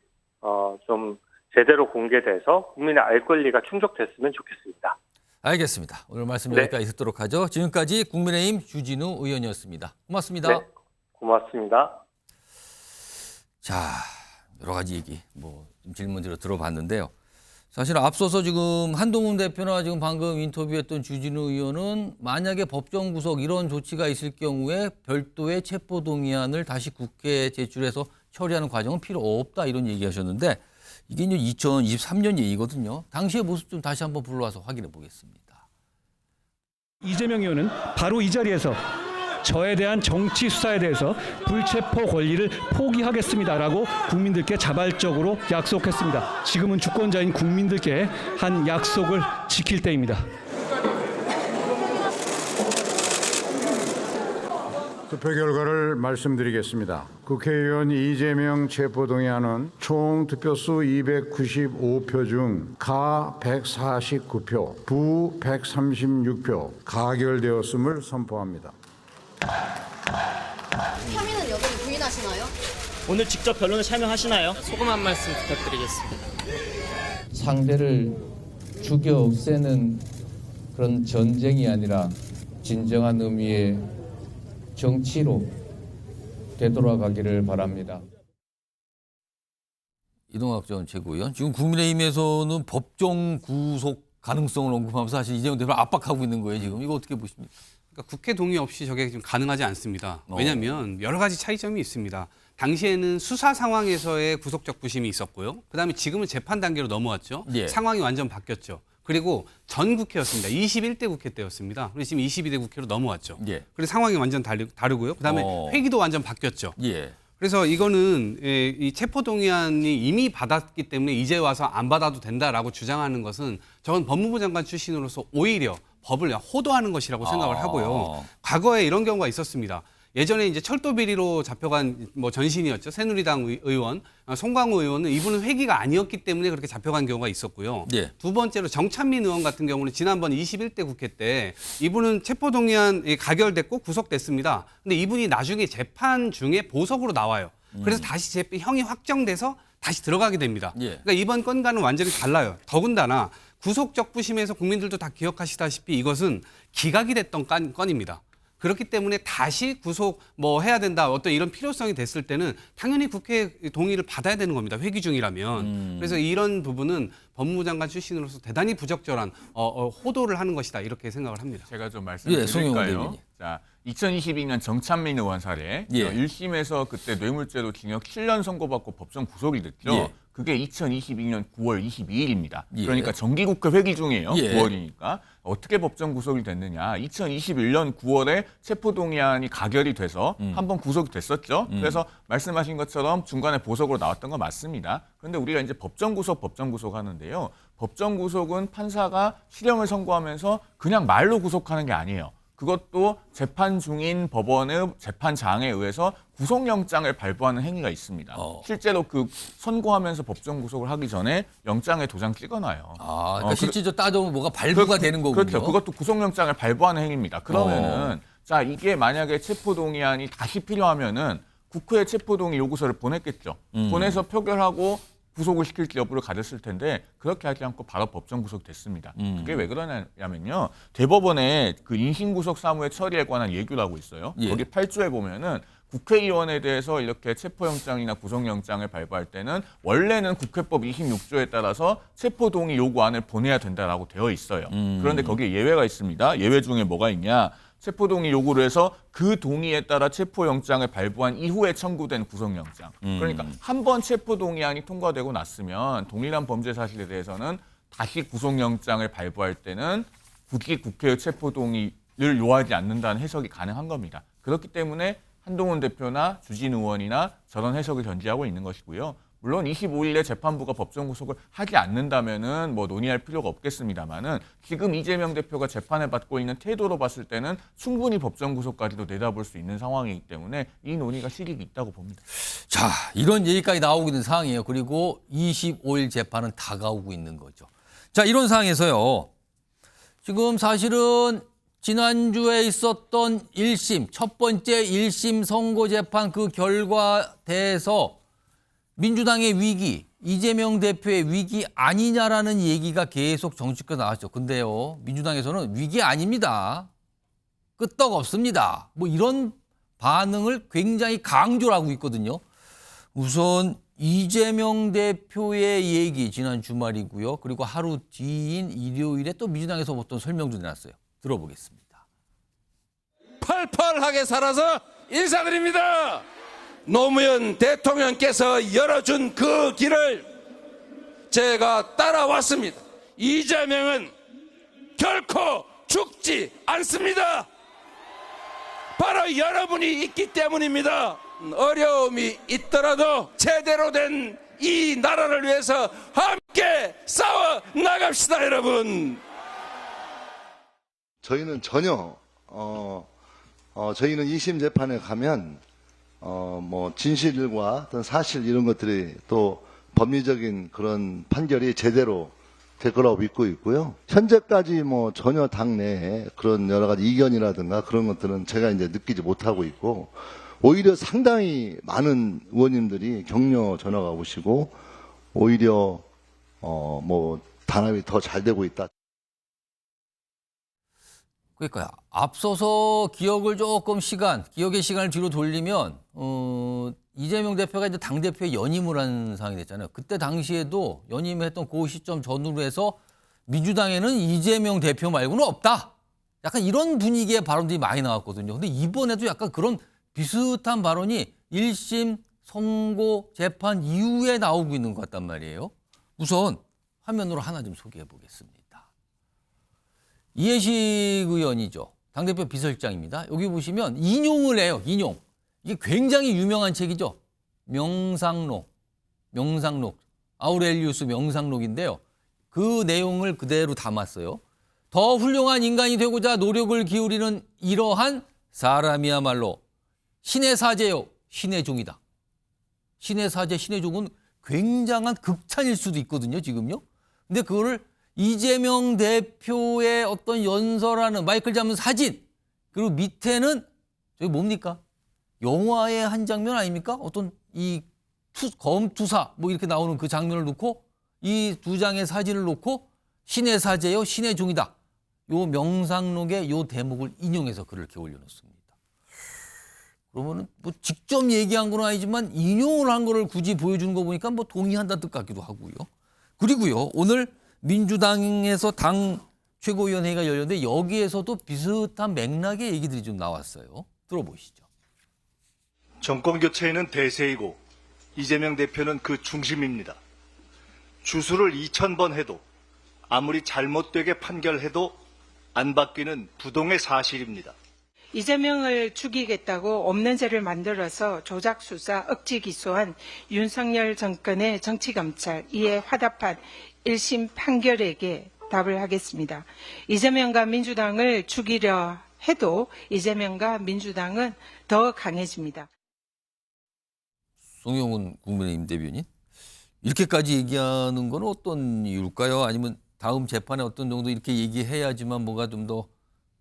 좀 제대로 공개돼서 국민의 알 권리가 충족됐으면 좋겠습니다. 알겠습니다. 오늘 말씀 여기까지 듣도록 하죠. 지금까지 국민의힘 주진우 의원이었습니다. 고맙습니다. 네, 고맙습니다. 자, 여러 가지 얘기 좀 질문들을 들어봤는데요. 사실 앞서서 지금 한동훈 대표나 지금 방금 인터뷰했던 주진우 의원은 만약에 법정 구속 이런 조치가 있을 경우에 별도의 체포동의안을 다시 국회에 제출해서 처리하는 과정은 필요 없다 이런 얘기하셨는데 이게 이제 2023년 얘기거든요. 당시의 모습 좀 다시 한번 불러와서 확인해 보겠습니다. 이재명 의원은 바로 이 자리에서 저에 대한 정치 수사에 대해서 불체포 권리를 포기하겠습니다라고 국민들께 자발적으로 약속했습니다. 지금은 주권자인 국민들께 한 약속을 지킬 때입니다. 투표 결과를 말씀드리겠습니다. 국회의원 이재명 체포동의안은 총 득표수 295표 중 가 149표, 부 136표 가결되었음을 선포합니다. 혐의는 여전히 부인하시나요? 오늘 직접 변론에 참여하시나요? 소금 한 말씀 부탁드리겠습니다. 상대를 죽여 없애는 그런 전쟁이 아니라 진정한 의미의 정치로 되돌아가기를 바랍니다. 이동학 전 최고위원, 지금 국민의힘에서는 법정 구속 가능성을 언급하면서 사실 이재명 대표를 압박하고 있는 거예요. 지금 이거 어떻게 보십니까? 그러니까 국회 동의 없이 저게 지금 가능하지 않습니다. 왜냐하면 여러 가지 차이점이 있습니다. 당시에는 수사 상황에서의 구속적 부심이 있었고요. 그다음에 지금은 재판 단계로 넘어왔죠. 예. 상황이 완전 바뀌었죠. 그리고 전 국회였습니다. 21대 국회 때였습니다. 그리고 지금 22대 국회로 넘어왔죠. 예. 그래서 상황이 완전 다르고요. 그다음에 회기도 완전 바뀌었죠. 예. 그래서 이거는 이 체포동의안이 이미 받았기 때문에 이제 와서 안 받아도 된다라고 주장하는 것은 저는 법무부 장관 출신으로서 오히려 법을 호도하는 것이라고 생각을 하고요. 과거에 이런 경우가 있었습니다. 예전에 이제 철도 비리로 잡혀간 뭐 전신이었죠. 새누리당 의원, 송광호 의원은 이분은 회기가 아니었기 때문에 그렇게 잡혀간 경우가 있었고요. 예. 두 번째로 정찬민 의원 같은 경우는 지난번 21대 국회 때 이분은 체포동의안이 가결됐고 구속됐습니다. 근데 이분이 나중에 재판 중에 보석으로 나와요. 그래서 다시 형이 확정돼서 다시 들어가게 됩니다. 예. 그러니까 이번 건과는 완전히 달라요. 더군다나 구속적 부심에서 국민들도 다 기억하시다시피 이것은 기각이 됐던 건입니다. 그렇기 때문에 다시 구속 해야 된다 어떤 이런 필요성이 됐을 때는 당연히 국회 동의를 받아야 되는 겁니다. 회기 중이라면. 그래서 이런 부분은 법무부 장관 출신으로서 대단히 부적절한 호도를 하는 것이다 이렇게 생각을 합니다. 제가 좀 말씀드릴까요? 자, 2022년 정찬민 의원 사례. 예. 1심에서 그때 뇌물죄로 징역 7년 선고받고 법정 구속이 됐죠. 예. 그게 2022년 9월 22일입니다. 예. 그러니까 정기국회 회기 중이에요. 예. 9월이니까. 어떻게 법정 구속이 됐느냐. 2021년 9월에 체포동의안이 가결이 돼서 한번 구속이 됐었죠. 그래서 말씀하신 것처럼 중간에 보석으로 나왔던 건 맞습니다. 그런데 우리가 이제 법정 구속 하는데요. 법정 구속은 판사가 실형을 선고하면서 그냥 말로 구속하는 게 아니에요. 그것도 재판 중인 법원의 재판장에 의해서 구속영장을 발부하는 행위가 있습니다. 실제로 그 선고하면서 법정 구속을 하기 전에 영장에 도장 찍어놔요. 그러니까 실질적으로 따져보면 뭐가 발부가 되는 거군요. 그렇죠. 그것도 구속영장을 발부하는 행위입니다. 그러면은 자 이게 만약에 체포동의안이 다시 필요하면은 국회에 체포동의 요구서를 보냈겠죠. 보내서 표결하고 구속을 시킬지 여부를 가졌을 텐데 그렇게 하지 않고 바로 법정 구속됐습니다. 그게 왜 그러냐면요. 대법원의 그 인신구속 사무의 처리에 관한 예규라고 있어요. 예. 거기 8조에 보면은 국회의원에 대해서 이렇게 체포영장이나 구속영장을 발부할 때는 원래는 국회법 26조에 따라서 체포동의 요구안을 보내야 된다라고 되어 있어요. 그런데 거기에 예외가 있습니다. 예외 중에 뭐가 있냐. 체포동의 요구를 해서 그 동의에 따라 체포영장을 발부한 이후에 청구된 구속영장. 그러니까 한 번 체포동의안이 통과되고 났으면 동일한 범죄 사실에 대해서는 다시 구속영장을 발부할 때는 굳이 국회의 체포동의를 요하지 않는다는 해석이 가능한 겁니다. 그렇기 때문에 한동훈 대표나 주진 의원이나 저런 해석을 견지하고 있는 것이고요. 물론 25일에 재판부가 법정 구속을 하지 않는다면은 논의할 필요가 없겠습니다만은 지금 이재명 대표가 재판을 받고 있는 태도로 봤을 때는 충분히 법정 구속까지도 내다볼 수 있는 상황이기 때문에 이 논의가 실익이 있다고 봅니다. 자, 이런 얘기까지 나오고 있는 상황이에요. 그리고 25일 재판은 다가오고 있는 거죠. 자, 이런 상황에서요. 지금 사실은 지난주에 있었던 1심, 첫 번째 1심 선고재판 그 결과대에서 민주당의 위기, 이재명 대표의 위기 아니냐라는 얘기가 계속 정치권 나왔죠. 근데요, 민주당에서는 위기 아닙니다. 끄떡없습니다. 이런 반응을 굉장히 강조를 하고 있거든요. 우선 이재명 대표의 얘기 지난 주말이고요. 그리고 하루 뒤인 일요일에 또 민주당에서 어떤 설명도 내놨어요. 들어보겠습니다. 팔팔하게 살아서 인사드립니다. 노무현 대통령께서 열어준 그 길을 제가 따라왔습니다. 이재명은 결코 죽지 않습니다. 바로 여러분이 있기 때문입니다. 어려움이 있더라도 제대로 된 이 나라를 위해서 함께 싸워 나갑시다, 여러분. 저희는 전혀 저희는 2심 재판에 가면 뭐 진실과 어떤 사실 이런 것들이 또 법리적인 그런 판결이 제대로 될 거라고 믿고 있고요. 현재까지 뭐 전혀 당내에 그런 여러 가지 이견이라든가 그런 것들은 제가 이제 느끼지 못하고 있고, 오히려 상당히 많은 의원님들이 격려 전화가 오시고 오히려 뭐 단합이 더 잘 되고 있다. 그러니까요. 앞서서 기억의 시간을 뒤로 돌리면 이재명 대표가 이제 당 대표에 연임을 한 상황이 됐잖아요. 그때 당시에도 연임했던 그 시점 전후로 해서 민주당에는 이재명 대표 말고는 없다. 약간 이런 분위기의 발언들이 많이 나왔거든요. 근데 이번에도 약간 그런 비슷한 발언이 1심 선고 재판 이후에 나오고 있는 것 같단 말이에요. 우선 화면으로 하나 좀 소개해 보겠습니다. 이해식 의원이죠. 당대표 비서실장입니다. 여기 보시면 인용을 해요. 인용. 이게 굉장히 유명한 책이죠. 명상록. 아우렐리우스 명상록인데요. 그 내용을 그대로 담았어요. 더 훌륭한 인간이 되고자 노력을 기울이는 이러한 사람이야말로 신의 사제요, 신의 종이다. 신의 사제, 신의 종은 굉장한 극찬일 수도 있거든요, 지금요. 근데 그거를 이재명 대표의 어떤 연설하는 마이클 잡는 사진, 그리고 밑에는 저기 뭡니까? 영화의 한 장면 아닙니까? 어떤 이 검투사 뭐 이렇게 나오는 그 장면을 놓고 이 두 장의 사진을 놓고 신의 사제요, 신의 종이다. 요 명상록의 요 대목을 인용해서 글을 이렇게 올려놓습니다. 그러면은 뭐 직접 얘기한 건 아니지만 인용을 한 거를 굳이 보여주는 거 보니까 뭐 동의한다는 뜻 같기도 하고요. 그리고요, 오늘 민주당에서 당 최고위원회가 열렸는데 여기에서도 비슷한 맥락의 얘기들이 좀 나왔어요. 들어보시죠. 정권 교체에는 대세이고 이재명 대표는 그 중심입니다. 주수를 2000번 해도 아무리 잘못되게 판결해도 안 바뀌는 부동의 사실입니다. 이재명을 죽이겠다고 없는 죄를 만들어서 조작 수사, 억지 기소한 윤석열 정권의 정치검찰, 이에 화답한 1심 판결에게 답을 하겠습니다. 이재명과 민주당을 죽이려 해도 이재명과 민주당은 더 강해집니다. 송영훈 국민의힘 대변인, 이렇게까지 얘기하는 건 어떤 이유일까요? 아니면 다음 재판에 어떤 정도 이렇게 얘기해야지만 뭐가 좀 더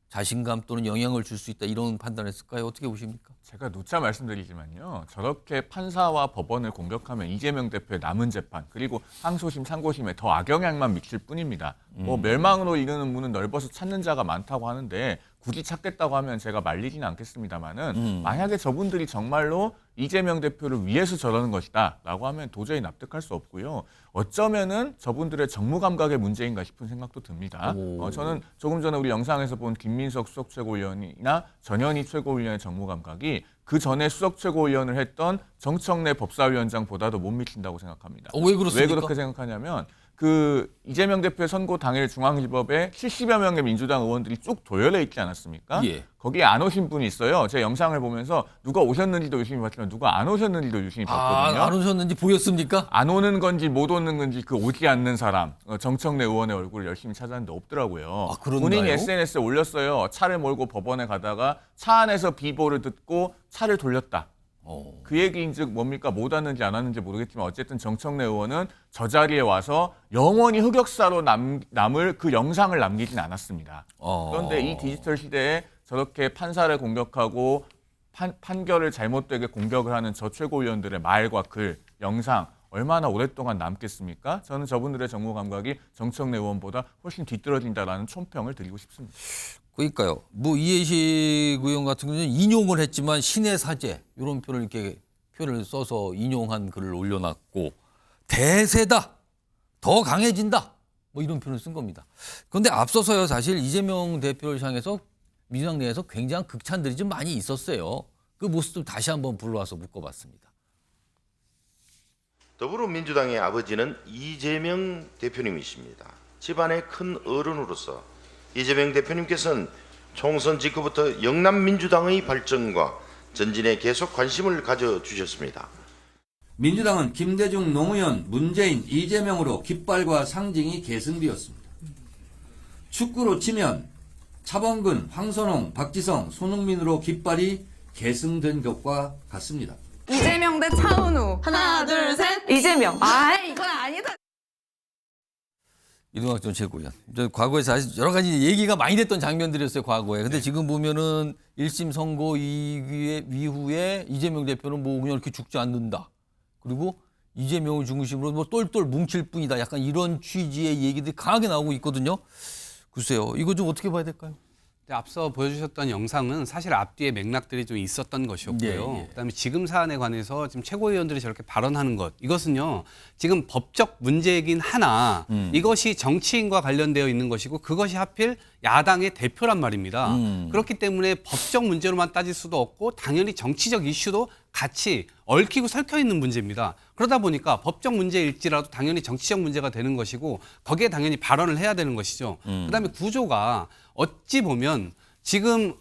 자신감 또는 영향을 줄 수 있다, 이런 판단을 했을까요? 어떻게 보십니까? 제가 누차 말씀드리지만요. 저렇게 판사와 법원을 공격하면 이재명 대표의 남은 재판, 그리고 항소심, 상고심에 더 악영향만 미칠 뿐입니다. 뭐 멸망으로 이르는 문은 넓어서 찾는 자가 많다고 하는데 굳이 찾겠다고 하면 제가 말리지는 않겠습니다만은 만약에 저분들이 정말로 이재명 대표를 위해서 저러는 것이다 라고 하면 도저히 납득할 수 없고요. 어쩌면은 저분들의 정무 감각의 문제인가 싶은 생각도 듭니다. 저는 조금 전에 우리 영상에서 본 김민석 수석 최고위원이나 전현희 최고위원의 정무 감각이 그 전에 수석 최고위원을 했던 정청래 법사위원장보다도 못 미친다고 생각합니다. 왜 그렇습니까? 왜 그렇게 생각하냐면 그 이재명 대표의 선고 당일 중앙지법에 70여 명의 민주당 의원들이 쭉 도열해 있지 않았습니까? 예. 거기에 안 오신 분이 있어요. 제 영상을 보면서 누가 오셨는지도 유심히 봤지만 누가 안 오셨는지도 유심히 봤거든요. 안 오셨는지 보였습니까? 안 오는 건지 못 오는 건지 그 오지 않는 사람, 정청래 의원의 얼굴을 열심히 찾았는데 없더라고요. 그런가요? 본인이 SNS에 올렸어요. 차를 몰고 법원에 가다가 차 안에서 비보를 듣고 차를 돌렸다. 그 얘기인즉 뭡니까? 못 왔는지 안 왔는지 모르겠지만 어쨌든 정청래 의원은 저 자리에 와서 영원히 흑역사로 남을 그 영상을 남기진 않았습니다. 그런데 이 디지털 시대에 저렇게 판사를 공격하고 판결을 잘못되게 공격을 하는 저 최고위원들의 말과 글, 영상 얼마나 오랫동안 남겠습니까? 저는 저분들의 정무 감각이 정청래 의원보다 훨씬 뒤떨어진다라는 촌평을 드리고 싶습니다. 그러니까요. 뭐 이해식 의원 같은 경우는 인용을 했지만 신의 사제 이런 표를 이렇게 표를 써서 인용한 글을 올려놨고, 대세다, 더 강해진다, 뭐 이런 표를 쓴 겁니다. 그런데 앞서서요, 사실 이재명 대표를 향해서 민주당 내에서 굉장한 극찬들이 좀 많이 있었어요. 그 모습도 다시 한번 불러와서 묶어봤습니다. 더불어민주당의 아버지는 이재명 대표님이십니다. 집안의 큰 어른으로서 이재명 대표님께서는 총선 직후부터 영남민주당의 발전과 전진에 계속 관심을 가져주셨습니다. 민주당은 김대중, 노무현, 문재인, 이재명으로 깃발과 상징이 계승되었습니다. 축구로 치면 차범근, 황선홍, 박지성, 손흥민으로 깃발이 계승된 것과 같습니다. 이재명 대 차은우. 하나, 둘, 셋. 이재명. 아, 이건 아니다. 이동학 전 최고위원. 과거에 사실 여러 가지 얘기가 많이 됐던 장면들이었어요, 과거에. 근데 지금 보면은 1심 선고 이후에 이재명 대표는 뭐 그냥 이렇게 죽지 않는다. 그리고 이재명을 중심으로 뭐 똘똘 뭉칠 뿐이다. 약간 이런 취지의 얘기들이 강하게 나오고 있거든요. 글쎄요. 이거 좀 어떻게 봐야 될까요? 앞서 보여주셨던 영상은 사실 앞뒤에 맥락들이 좀 있었던 것이었고요. 예. 그다음에 지금 사안에 관해서 지금 최고위원들이 저렇게 발언하는 것, 이것은요 지금 법적 문제이긴 하나 이것이 정치인과 관련되어 있는 것이고 그것이 하필 야당의 대표란 말입니다. 그렇기 때문에 법적 문제로만 따질 수도 없고 당연히 정치적 이슈도 같이 얽히고 설켜 있는 문제입니다. 그러다 보니까 법적 문제일지라도 당연히 정치적 문제가 되는 것이고 거기에 당연히 발언을 해야 되는 것이죠. 그다음에 구조가 어찌 보면 지금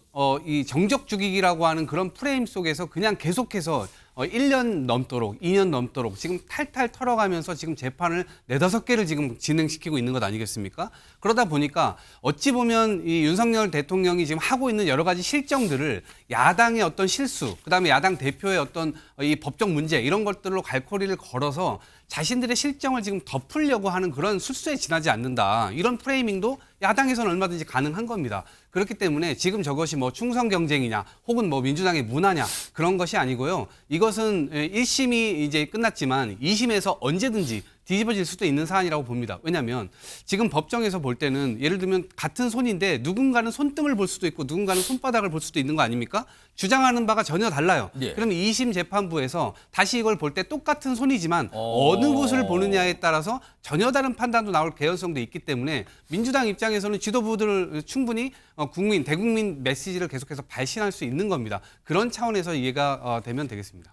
이 정적 죽이기라고 하는 그런 프레임 속에서 그냥 계속해서 1년 넘도록 2년 넘도록 지금 탈탈 털어가면서 지금 재판을 4-5개를 지금 진행시키고 있는 것 아니겠습니까? 그러다 보니까 어찌 보면 이 윤석열 대통령이 지금 하고 있는 여러 가지 실정들을 야당의 어떤 실수, 그다음에 야당 대표의 어떤 이 법적 문제 이런 것들로 갈고리를 걸어서 자신들의 실정을 지금 덮으려고 하는 그런 술수에 지나지 않는다. 이런 프레이밍도 야당에서는 얼마든지 가능한 겁니다. 그렇기 때문에 지금 저것이 뭐 충성 경쟁이냐 혹은 뭐 민주당의 문화냐 그런 것이 아니고요. 이것은 1심이 이제 끝났지만 2심에서 언제든지 뒤집어질 수도 있는 사안이라고 봅니다. 왜냐하면 지금 법정에서 볼 때는 예를 들면 같은 손인데 누군가는 손등을 볼 수도 있고 누군가는 손바닥을 볼 수도 있는 거 아닙니까? 주장하는 바가 전혀 달라요. 예. 그러면 2심 재판부에서 다시 이걸 볼 때 똑같은 손이지만 어느 곳을 보느냐에 따라서 전혀 다른 판단도 나올 개연성도 있기 때문에 민주당 입장에서는 지도부들을 충분히 국민, 대국민 메시지를 계속해서 발신할 수 있는 겁니다. 그런 차원에서 이해가 되면 되겠습니다.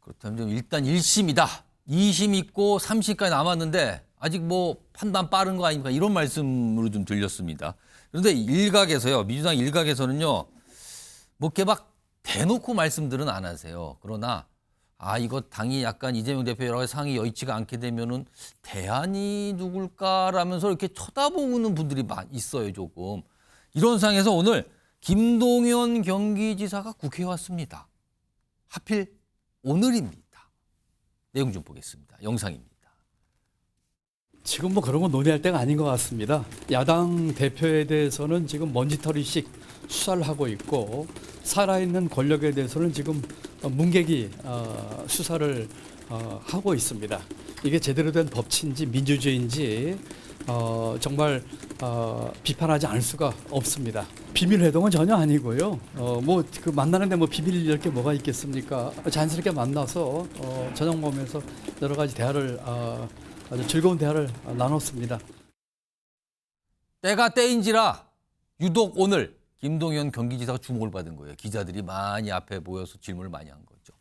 그렇다면 일단 1심이다. 2심 있고 3심까지 남았는데 아직 뭐 판단 빠른 거 아닙니까? 이런 말씀으로 좀 들렸습니다. 그런데 일각에서요, 민주당 일각에서는요, 뭐 이렇게 막 대놓고 말씀들은 안 하세요. 그러나 이거 당이 약간 이재명 대표 여러 가지 상황이 여의치가 않게 되면은 대안이 누굴까라면서 이렇게 쳐다보는 분들이 있어요, 조금. 이런 상황에서 오늘 김동연 경기지사가 국회에 왔습니다. 하필 오늘입니다. 내용 좀 보겠습니다. 영상입니다. 지금 뭐 그런 거 논의할 때가 아닌 것 같습니다. 야당 대표에 대해서는 지금 먼지털이식 수사를 하고 있고 살아있는 권력에 대해서는 지금 문객이 수사를 하고 있습니다. 이게 제대로 된 법치인지 민주주의인지 정말 비판하지 않을 수가 없습니다. 비밀 회동은 전혀 아니고요. 뭐 그 만나는데 뭐 비밀일 게 뭐가 있겠습니까? 자연스럽게 만나서 저녁 먹으면서 여러 가지 대화를 아주 즐거운 대화를 나눴습니다. 때가 때인지라 유독 오늘 김동연 경기지사가 주목을 받은 거예요. 기자들이 많이 앞에 모여서 질문을 많이 한 거죠.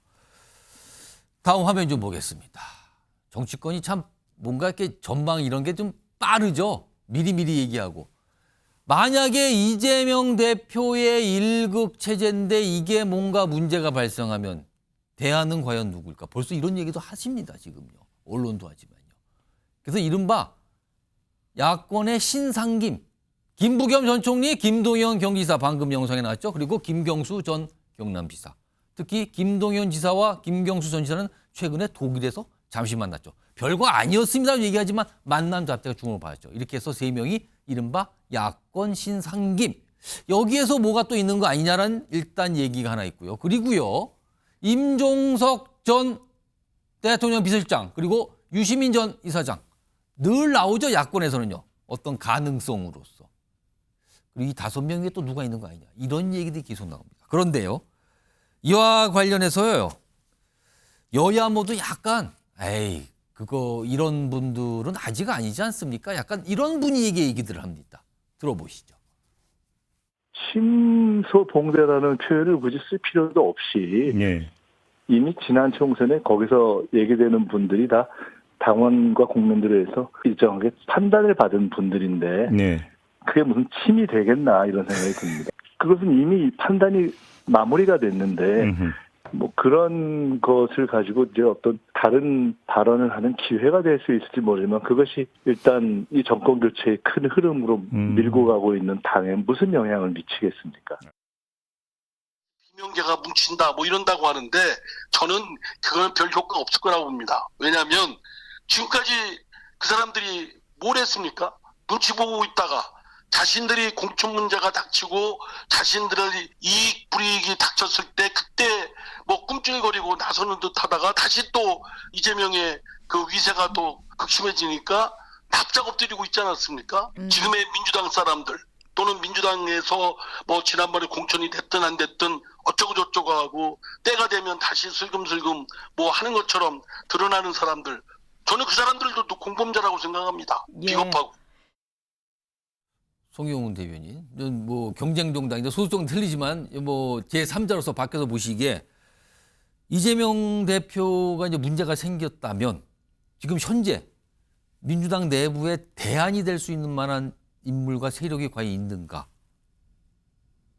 다음 화면 좀 보겠습니다. 정치권이 참 뭔가 이렇게 전망 이런 게 좀 빠르죠. 미리미리 얘기하고. 만약에 이재명 대표의 1급 체제인데 이게 뭔가 문제가 발생하면 대안은 과연 누굴까? 벌써 이런 얘기도 하십니다, 지금요. 언론도 하지만요. 그래서 이른바 야권의 신상김, 김부겸 전 총리, 김동연 경기지사 방금 영상에 나왔죠. 그리고 김경수 전 경남지사. 특히 김동연 지사와 김경수 전 지사는 최근에 독일에서 잠시 만났죠. 별거 아니었습니다 얘기하지만 만남 자체가 주목을 받았죠. 이렇게 해서 3명이 이른바 야권 신상김. 여기에서 뭐가 또 있는 거 아니냐라는 일단 얘기가 하나 있고요. 그리고요. 임종석 전 대통령 비서실장 그리고 유시민 전 이사장. 늘 나오죠. 야권에서는요. 어떤 가능성으로서. 그리고 이 5명에 또 누가 있는 거 아니냐. 이런 얘기들이 계속 나옵니다. 그런데요. 이와 관련해서요. 여야 모두 약간 이런 분들은 아직 아니지 않습니까? 약간 이런 분위기의 얘기들을 합니다. 들어보시죠. 심소봉대라는 표현을 굳이 쓸 필요도 없이 이미 지난 총선에 거기서 얘기되는 분들이 다 당원과 국민들에 의해서 일정하게 판단을 받은 분들인데 그게 무슨 침이 되겠나 이런 생각이 듭니다. 그것은 이미 판단이 마무리가 됐는데 뭐 그런 것을 가지고 이제 어떤 다른 발언을 하는 기회가 될 수 있을지 모르지만 그것이 일단 이 정권 교체의 큰 흐름으로 밀고 가고 있는 당에 무슨 영향을 미치겠습니까? 비명계가 뭉친다 뭐 이런다고 하는데 저는 그거는 별 효과가 없을 거라고 봅니다. 왜냐하면 지금까지 그 사람들이 뭘 했습니까? 눈치 보고 있다가 자신들이 공천 문제가 닥치고 자신들의 이익 불이익이 닥쳤을 때 그때 뭐 꿈찔거리고 나서는 듯 하다가 다시 또 이재명의 그 위세가 또 극심해지니까 납작 엎드리고 있지 않았습니까? 지금의 민주당 사람들 또는 민주당에서 뭐 지난번에 공천이 됐든 안 됐든 어쩌고 저쩌고 하고 때가 되면 다시 슬금슬금 뭐 하는 것처럼 드러나는 사람들, 저는 그 사람들도 공범자라고 생각합니다. 비겁하고. 송영훈 대변인, 뭐 경쟁정당인데 소속은 틀리지만 뭐 제3자로서 밖에서 보시기에 이재명 대표가 이제 문제가 생겼다면 지금 현재 민주당 내부에 대안이 될 수 있는 만한 인물과 세력이 과연 있는가?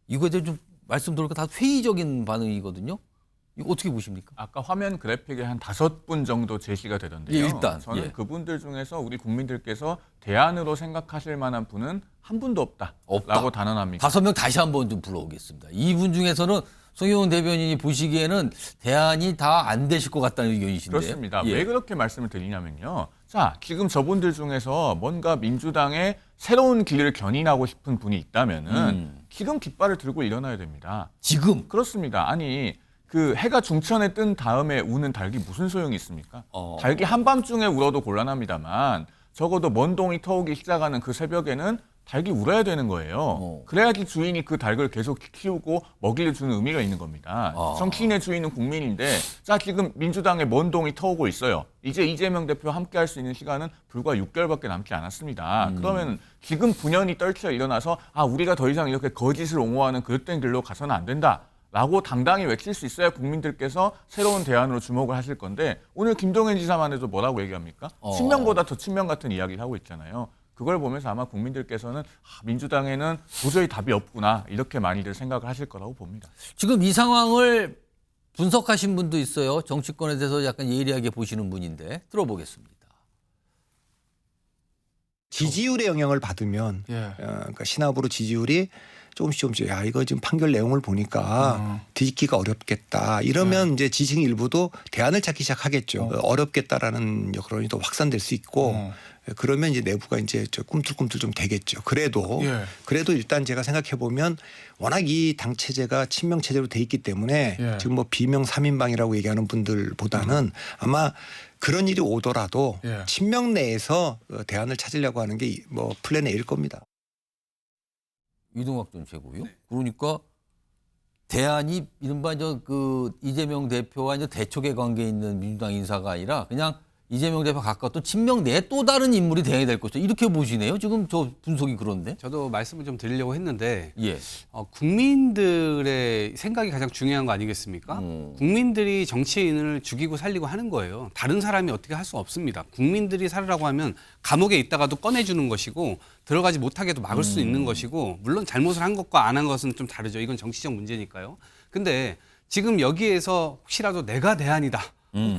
이거에 대해 좀 말씀 들으니까 다 회의적인 반응이거든요. 이거 어떻게 보십니까? 아까 화면 그래픽에 한 5분 정도 제시가 되던데요. 예, 일단 저는 그분들 중에서 우리 국민들께서 대안으로 생각하실 만한 분은 한 분도 없다라고 단언합니다. 5명 다시 한번 좀 불러오겠습니다. 이분 중에서는 송영훈 대변인이 보시기에는 대안이 다 안 되실 것 같다는 의견이신데. 그렇습니다. 왜 그렇게 말씀을 드리냐면요. 자, 지금 저분들 중에서 뭔가 민주당의 새로운 길을 견인하고 싶은 분이 있다면은 지금 깃발을 들고 일어나야 됩니다. 지금? 그렇습니다. 아니, 그 해가 중천에 뜬 다음에 우는 닭이 무슨 소용이 있습니까? 닭이 한밤중에 울어도 곤란합니다만 적어도 먼 동이 터오기 시작하는 그 새벽에는 닭이 울어야 되는 거예요. 그래야지 주인이 그 닭을 계속 키우고 먹이를 주는 의미가 있는 겁니다. 정치인의 주인은 국민인데 자 지금 민주당의 먼 동이 터오고 있어요. 이제 이재명 대표와 함께할 수 있는 시간은 불과 6개월밖에 남지 않았습니다. 그러면 지금 분연히 떨쳐 일어나서 아 우리가 더 이상 이렇게 거짓을 옹호하는 그릇된 길로 가서는 안 된다. 라고 당당히 외칠 수 있어야 국민들께서 새로운 대안으로 주목을 하실 건데 오늘 김동연 지사만 해도 뭐라고 얘기합니까? 친명보다 더 친명 같은 이야기를 하고 있잖아요. 그걸 보면서 아마 국민들께서는 민주당에는 도저히 답이 없구나 이렇게 많이들 생각을 하실 거라고 봅니다. 지금 이 상황을 분석하신 분도 있어요. 정치권에 대해서 약간 예리하게 보시는 분인데 들어보겠습니다. 지지율의 영향을 받으면 그러니까 신압으로 지지율이 조금씩 야 이거 지금 판결 내용을 보니까 뒤집기가 어렵겠다 이러면 이제 지지층 일부도 대안을 찾기 시작하겠죠. 어렵겠다라는 여론이 또 확산될 수 있고 그러면 이제 내부가 이제 꿈틀꿈틀 좀 되겠죠. 그래도 일단 제가 생각해 보면 워낙 이 당 체제가 친명 체제로 돼 있기 때문에 지금 뭐 비명 3인방이라고 얘기하는 분들보다는 아마 그런 일이 오더라도 친명 내에서 대안을 찾으려고 하는 게 뭐 플랜 A일 겁니다. 이동학 전 최고요. 그러니까 대안이 이른바 그 이재명 대표와 이제 대척의 관계에 있는 민주당 인사가 아니라 그냥 이재명 대표 가까웠던 친명 내에 또 다른 인물이 대안이 될 것이다. 이렇게 보시네요. 지금 저 분석이 그런데. 저도 말씀을 좀 드리려고 했는데 국민들의 생각이 가장 중요한 거 아니겠습니까? 국민들이 정치인을 죽이고 살리고 하는 거예요. 다른 사람이 어떻게 할 수 없습니다. 국민들이 살으라고 하면 감옥에 있다가도 꺼내주는 것이고 들어가지 못하게도 막을 수 있는 것이고 물론 잘못을 한 것과 안 한 것은 좀 다르죠. 이건 정치적 문제니까요. 근데 지금 여기에서 혹시라도 내가 대안이다.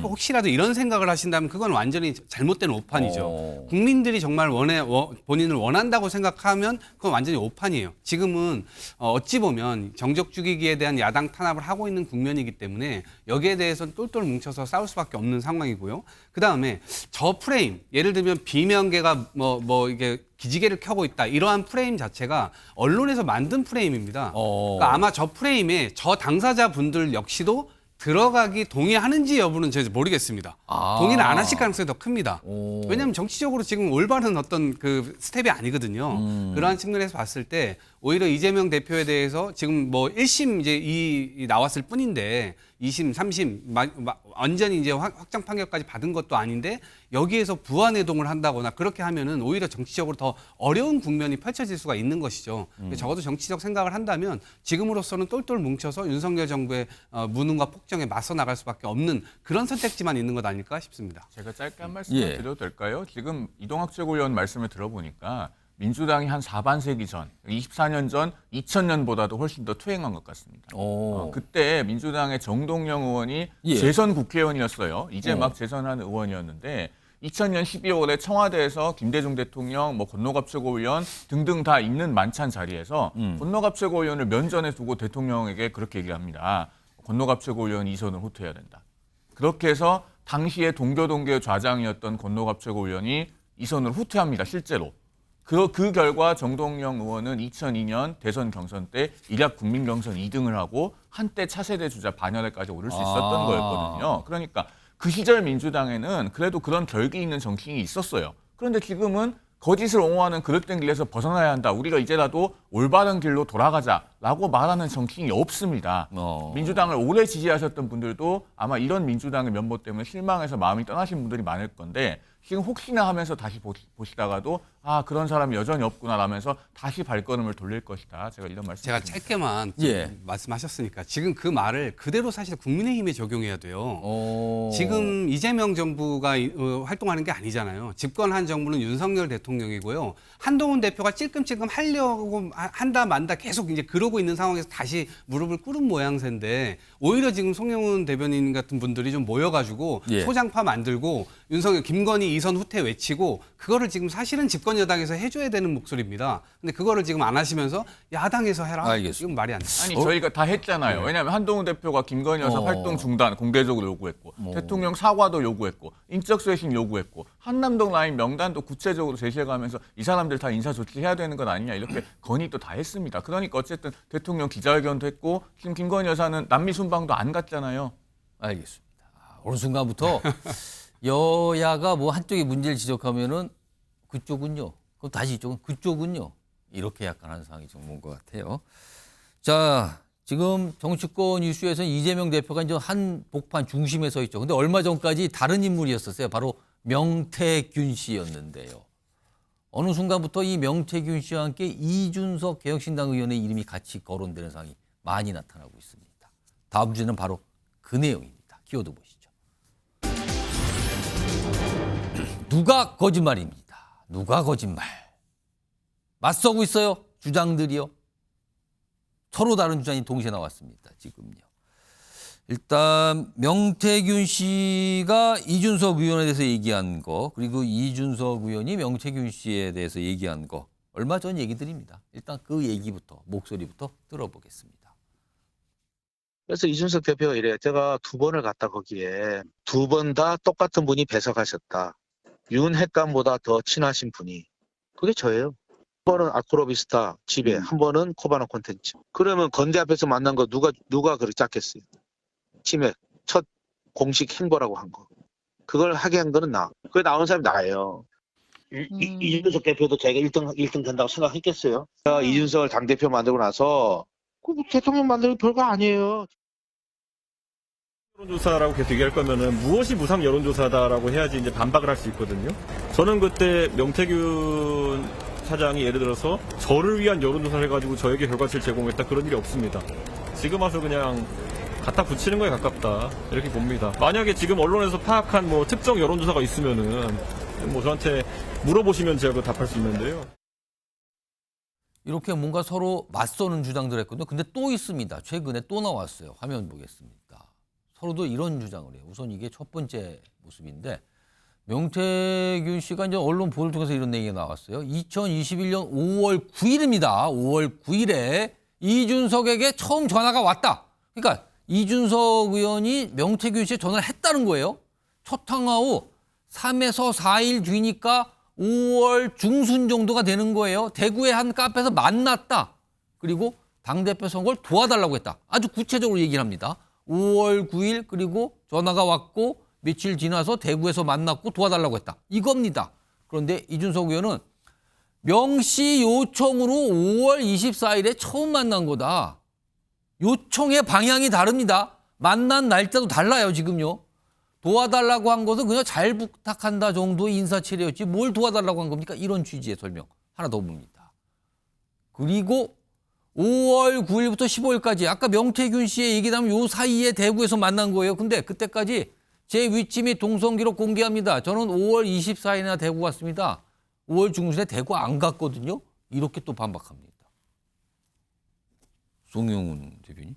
혹시라도 이런 생각을 하신다면 그건 완전히 잘못된 오판이죠. 국민들이 정말 본인을 원한다고 생각하면 그건 완전히 오판이에요. 지금은 어찌 보면 정적 죽이기에 대한 야당 탄압을 하고 있는 국면이기 때문에 여기에 대해서는 똘똘 뭉쳐서 싸울 수밖에 없는 상황이고요. 그다음에 저 프레임, 예를 들면 비명계가 이게 기지개를 켜고 있다. 이러한 프레임 자체가 언론에서 만든 프레임입니다. 그러니까 아마 저 프레임에 저 당사자분들 역시도 들어가기 동의하는지 여부는 제가 모르겠습니다. 동의를 안 하실 가능성이 더 큽니다. 왜냐하면 정치적으로 지금 올바른 어떤 그 스텝이 아니거든요. 그러한 측면에서 봤을 때 오히려 이재명 대표에 대해서 지금 뭐 1심 이제 이 나왔을 뿐인데 2심, 3심 완전히 이제 확정 판결까지 받은 것도 아닌데 여기에서 부안해동을 한다거나 그렇게 하면은 오히려 정치적으로 더 어려운 국면이 펼쳐질 수가 있는 것이죠. 적어도 정치적 생각을 한다면 지금으로서는 똘똘 뭉쳐서 윤석열 정부의 무능과 폭정에 맞서 나갈 수밖에 없는 그런 선택지만 있는 것 아닐까 싶습니다. 제가 짧게 한 말씀을 드려도 될까요? 지금 이동학 최고위원 말씀을 들어보니까 민주당이 한 4반세기 전, 24년 전, 2000년보다도 훨씬 더 투행한 것 같습니다. 그때 민주당의 정동영 의원이 재선 국회의원이었어요. 이제 막 재선한 의원이었는데 2000년 12월에 청와대에서 김대중 대통령, 권노갑 최고위원 등등 다 있는 만찬 자리에서 권노갑 최고위원을 면전에 두고 대통령에게 그렇게 얘기합니다. 권노갑 최고위원 이선을 후퇴해야 된다. 그렇게 해서 당시에 동교동계 좌장이었던 권노갑 최고위원이 이선을 후퇴합니다. 실제로. 그 결과 정동영 의원은 2002년 대선 경선 때 일약 국민 경선 2등을 하고 한때 차세대 주자 반열에까지 오를 수 있었던 거였거든요. 그러니까 그 시절 민주당에는 그래도 그런 결기 있는 정치인이 있었어요. 그런데 지금은 거짓을 옹호하는 그릇된 길에서 벗어나야 한다. 우리가 이제라도 올바른 길로 돌아가자라고 말하는 정치인이 없습니다. 민주당을 오래 지지하셨던 분들도 아마 이런 민주당의 면모 때문에 실망해서 마음이 떠나신 분들이 많을 건데 지금 혹시나 하면서 다시 보시다가도 그런 사람이 여전히 없구나 라면서 다시 발걸음을 돌릴 것이다. 제가 이런 말씀. 제가 짧게만 말씀하셨으니까 지금 그 말을 그대로 사실 국민의힘에 적용해야 돼요. 지금 이재명 정부가 활동하는 게 아니잖아요. 집권한 정부는 윤석열 대통령이고요. 한동훈 대표가 찔끔찔끔 하려고 한다 만다 계속 이제 그러고 있는 상황에서 다시 무릎을 꿇은 모양새인데 오히려 지금 송영훈 대변인 같은 분들이 좀 모여가지고 소장파 만들고 윤석열, 김건희 이선 후퇴 외치고 그거를 지금 사실은 집권 여당에서 해줘야 되는 목소리입니다. 근데 그거를 지금 안 하시면서 야당에서 해라. 알겠습니다. 이건 말이 안 돼. 아니 저희가 다 했잖아요. 왜냐하면 한동훈 대표가 김건희 여사 활동 중단 공개적으로 요구했고 대통령 사과도 요구했고 인적 쇄신 요구했고 한남동 라인 명단도 구체적으로 제시해가면서 이 사람들 다 인사 조치해야 되는 것 아니냐 이렇게 건의도 다 했습니다. 그러니까 어쨌든 대통령 기자회견도 했고 지금 김건희 여사는 남미 순방도 안 갔잖아요. 알겠습니다. 어느 순간부터 여야가 한쪽이 문제를 지적하면은 그쪽은요. 그럼 다시 이쪽은 그쪽은요. 이렇게 약간 하는 상황이 좀 온 것 같아요. 자, 지금 정치권 이슈에서 이재명 대표가 이제 한복판 중심에 서 있죠. 근데 얼마 전까지 다른 인물이었었어요. 바로 명태균 씨였는데요. 어느 순간부터 이 명태균 씨와 함께 이준석 개혁신당 의원의 이름이 같이 거론되는 상황이 많이 나타나고 있습니다. 다음 주제는 바로 그 내용입니다. 키워드 보시죠. 누가 거짓말입니다. 누가 거짓말. 맞서고 있어요. 주장들이요. 서로 다른 주장이 동시에 나왔습니다. 지금요. 일단 명태균 씨가 이준석 의원에 대해서 얘기한 거 그리고 이준석 의원이 명태균 씨에 대해서 얘기한 거 얼마 전 얘기들입니다. 일단 그 얘기부터 목소리부터 들어보겠습니다. 그래서 이준석 대표가 이래요. 제가 2번을 갔다 거기에 2번 다 똑같은 분이 배석하셨다. 윤 핵감보다 더 친하신 분이. 그게 저예요. 한 번은 아크로비스타 집에, 한 번은 코바나 콘텐츠. 그러면 건대 앞에서 만난 거 누가 그렇게 짰겠어요. 치맥, 첫 공식 행보라고 한 거. 그걸 하게 한 거는 나. 그게 나온 사람이 나예요. 이준석 대표도 제가 1등 된다고 생각했겠어요. 제가 이준석을 당대표 만들고 나서 대통령 만들기 별거 아니에요. 여론조사라고 계속 얘기할 거면은 무엇이 무상 여론조사다라고 해야지 이제 반박을 할 수 있거든요. 저는 그때 명태균 사장이 예를 들어서 저를 위한 여론조사를 해가지고 저에게 결과치를 제공했다 그런 일이 없습니다. 지금 와서 그냥 갖다 붙이는 거에 가깝다 이렇게 봅니다. 만약에 지금 언론에서 파악한 특정 여론조사가 있으면은 저한테 물어보시면 제가 그거 답할 수 있는데요. 이렇게 뭔가 서로 맞서는 주장들 했거든요. 근데 또 있습니다. 최근에 또 나왔어요. 화면 보겠습니다. 서로도 이런 주장을 해요. 우선 이게 첫 번째 모습인데 명태균 씨가 이제 언론 보도를 통해서 이런 얘기가 나왔어요. 2021년 5월 9일입니다. 5월 9일에 이준석에게 처음 전화가 왔다. 그러니까 이준석 의원이 명태균 씨에 전화를 했다는 거예요. 첫 통화 후 3에서 4일 뒤니까 5월 중순 정도가 되는 거예요. 대구의 한 카페에서 만났다. 그리고 당대표 선거를 도와달라고 했다. 아주 구체적으로 얘기를 합니다. 5월 9일 그리고 전화가 왔고 며칠 지나서 대구에서 만났고 도와달라고 했다. 이겁니다. 그런데 이준석 의원은 명시 요청으로 5월 24일에 처음 만난 거다. 요청의 방향이 다릅니다. 만난 날짜도 달라요, 지금요. 도와달라고 한 것은 그냥 잘 부탁한다 정도의 인사치레였지 뭘 도와달라고 한 겁니까? 이런 취지의 설명. 하나 더 봅니다. 그리고 5월 9일부터 15일까지 아까 명태균 씨의 얘기라면 요 사이에 대구에서 만난 거예요. 근데 그때까지 제 위치 및 동선 기록 공개합니다. 저는 5월 24일이나 대구 갔습니다. 5월 중순에 대구 안 갔거든요. 이렇게 또 반박합니다. 송영훈 대표님.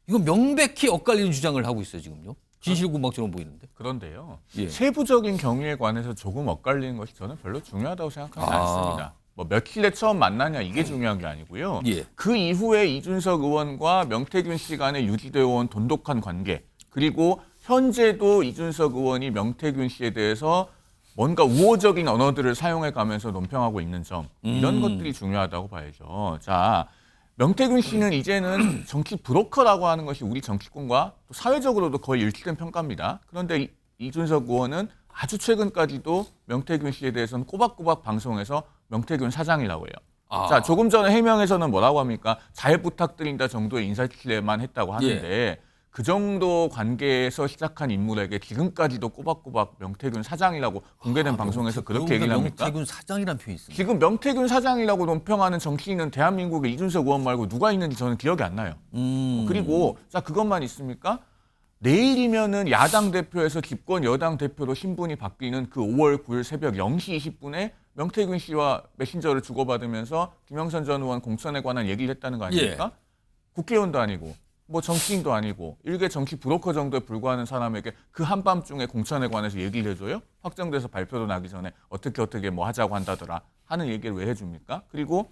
이거 명백히 엇갈리는 주장을 하고 있어요, 지금요. 진실공방처럼 보이는데. 그런데요. 예. 세부적인 경위에 관해서 조금 엇갈리는 것이 저는 별로 중요하다고 생각하지 않습니다. 뭐 며칠에 처음 만나냐 이게 중요한 게 아니고요. 예. 그 이후에 이준석 의원과 명태균 씨 간에 유지되어 온 돈독한 관계, 그리고 현재도 이준석 의원이 명태균 씨에 대해서 뭔가 우호적인 언어들을 사용해 가면서 논평하고 있는 점, 이런 것들이 중요하다고 봐야죠. 자, 명태균 씨는 이제는 정치 브로커라고 하는 것이 우리 정치권과 또 사회적으로도 거의 일치된 평가입니다. 그런데 이준석 의원은 아주 최근까지도 명태균 씨에 대해서는 꼬박꼬박 방송에서 명태균 사장이라고 해요. 자, 조금 전에 해명에서는 뭐라고 합니까? 잘 부탁드린다 정도의 인사치레만 했다고 하는데 그 정도 관계에서 시작한 인물에게 지금까지도 꼬박꼬박 명태균 사장이라고 공개된 방송에서 그렇게 얘기를 합니까? 명태균 사장이라는 표현이 있습니다. 지금 명태균 사장이라고 논평하는 정치인은 대한민국에 이준석 의원 말고 누가 있는지 저는 기억이 안 나요. 그리고 자, 그것만 있습니까? 내일이면은 야당 대표에서 집권 여당 대표로 신분이 바뀌는 그 5월 9일 새벽 0시 20분에 명태균 씨와 메신저를 주고받으면서 김영선 전 의원 공천에 관한 얘기를 했다는 거 아닙니까? 예. 국회의원도 아니고 뭐 정치인도 아니고 일개 정치 브로커 정도에 불과하는 사람에게 그 한밤중에 공천에 관해서 얘기를 해줘요? 확정돼서 발표도 나기 전에 어떻게 뭐 하자고 한다더라 하는 얘기를 왜 해줍니까? 그리고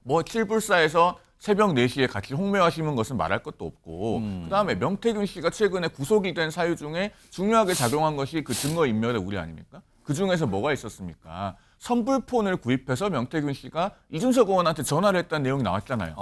뭐 7불사에서 새벽 4시에 같이 홍매화 심은 것은 말할 것도 없고 그다음에 명태균 씨가 최근에 구속이 된 사유 중에 중요하게 작용한 것이 그 증거인멸의 우려 아닙니까? 그중에서 뭐가 있었습니까? 선불폰을 구입해서 명태균 씨가 이준석 의원한테 전화를 했다는 내용이 나왔잖아요.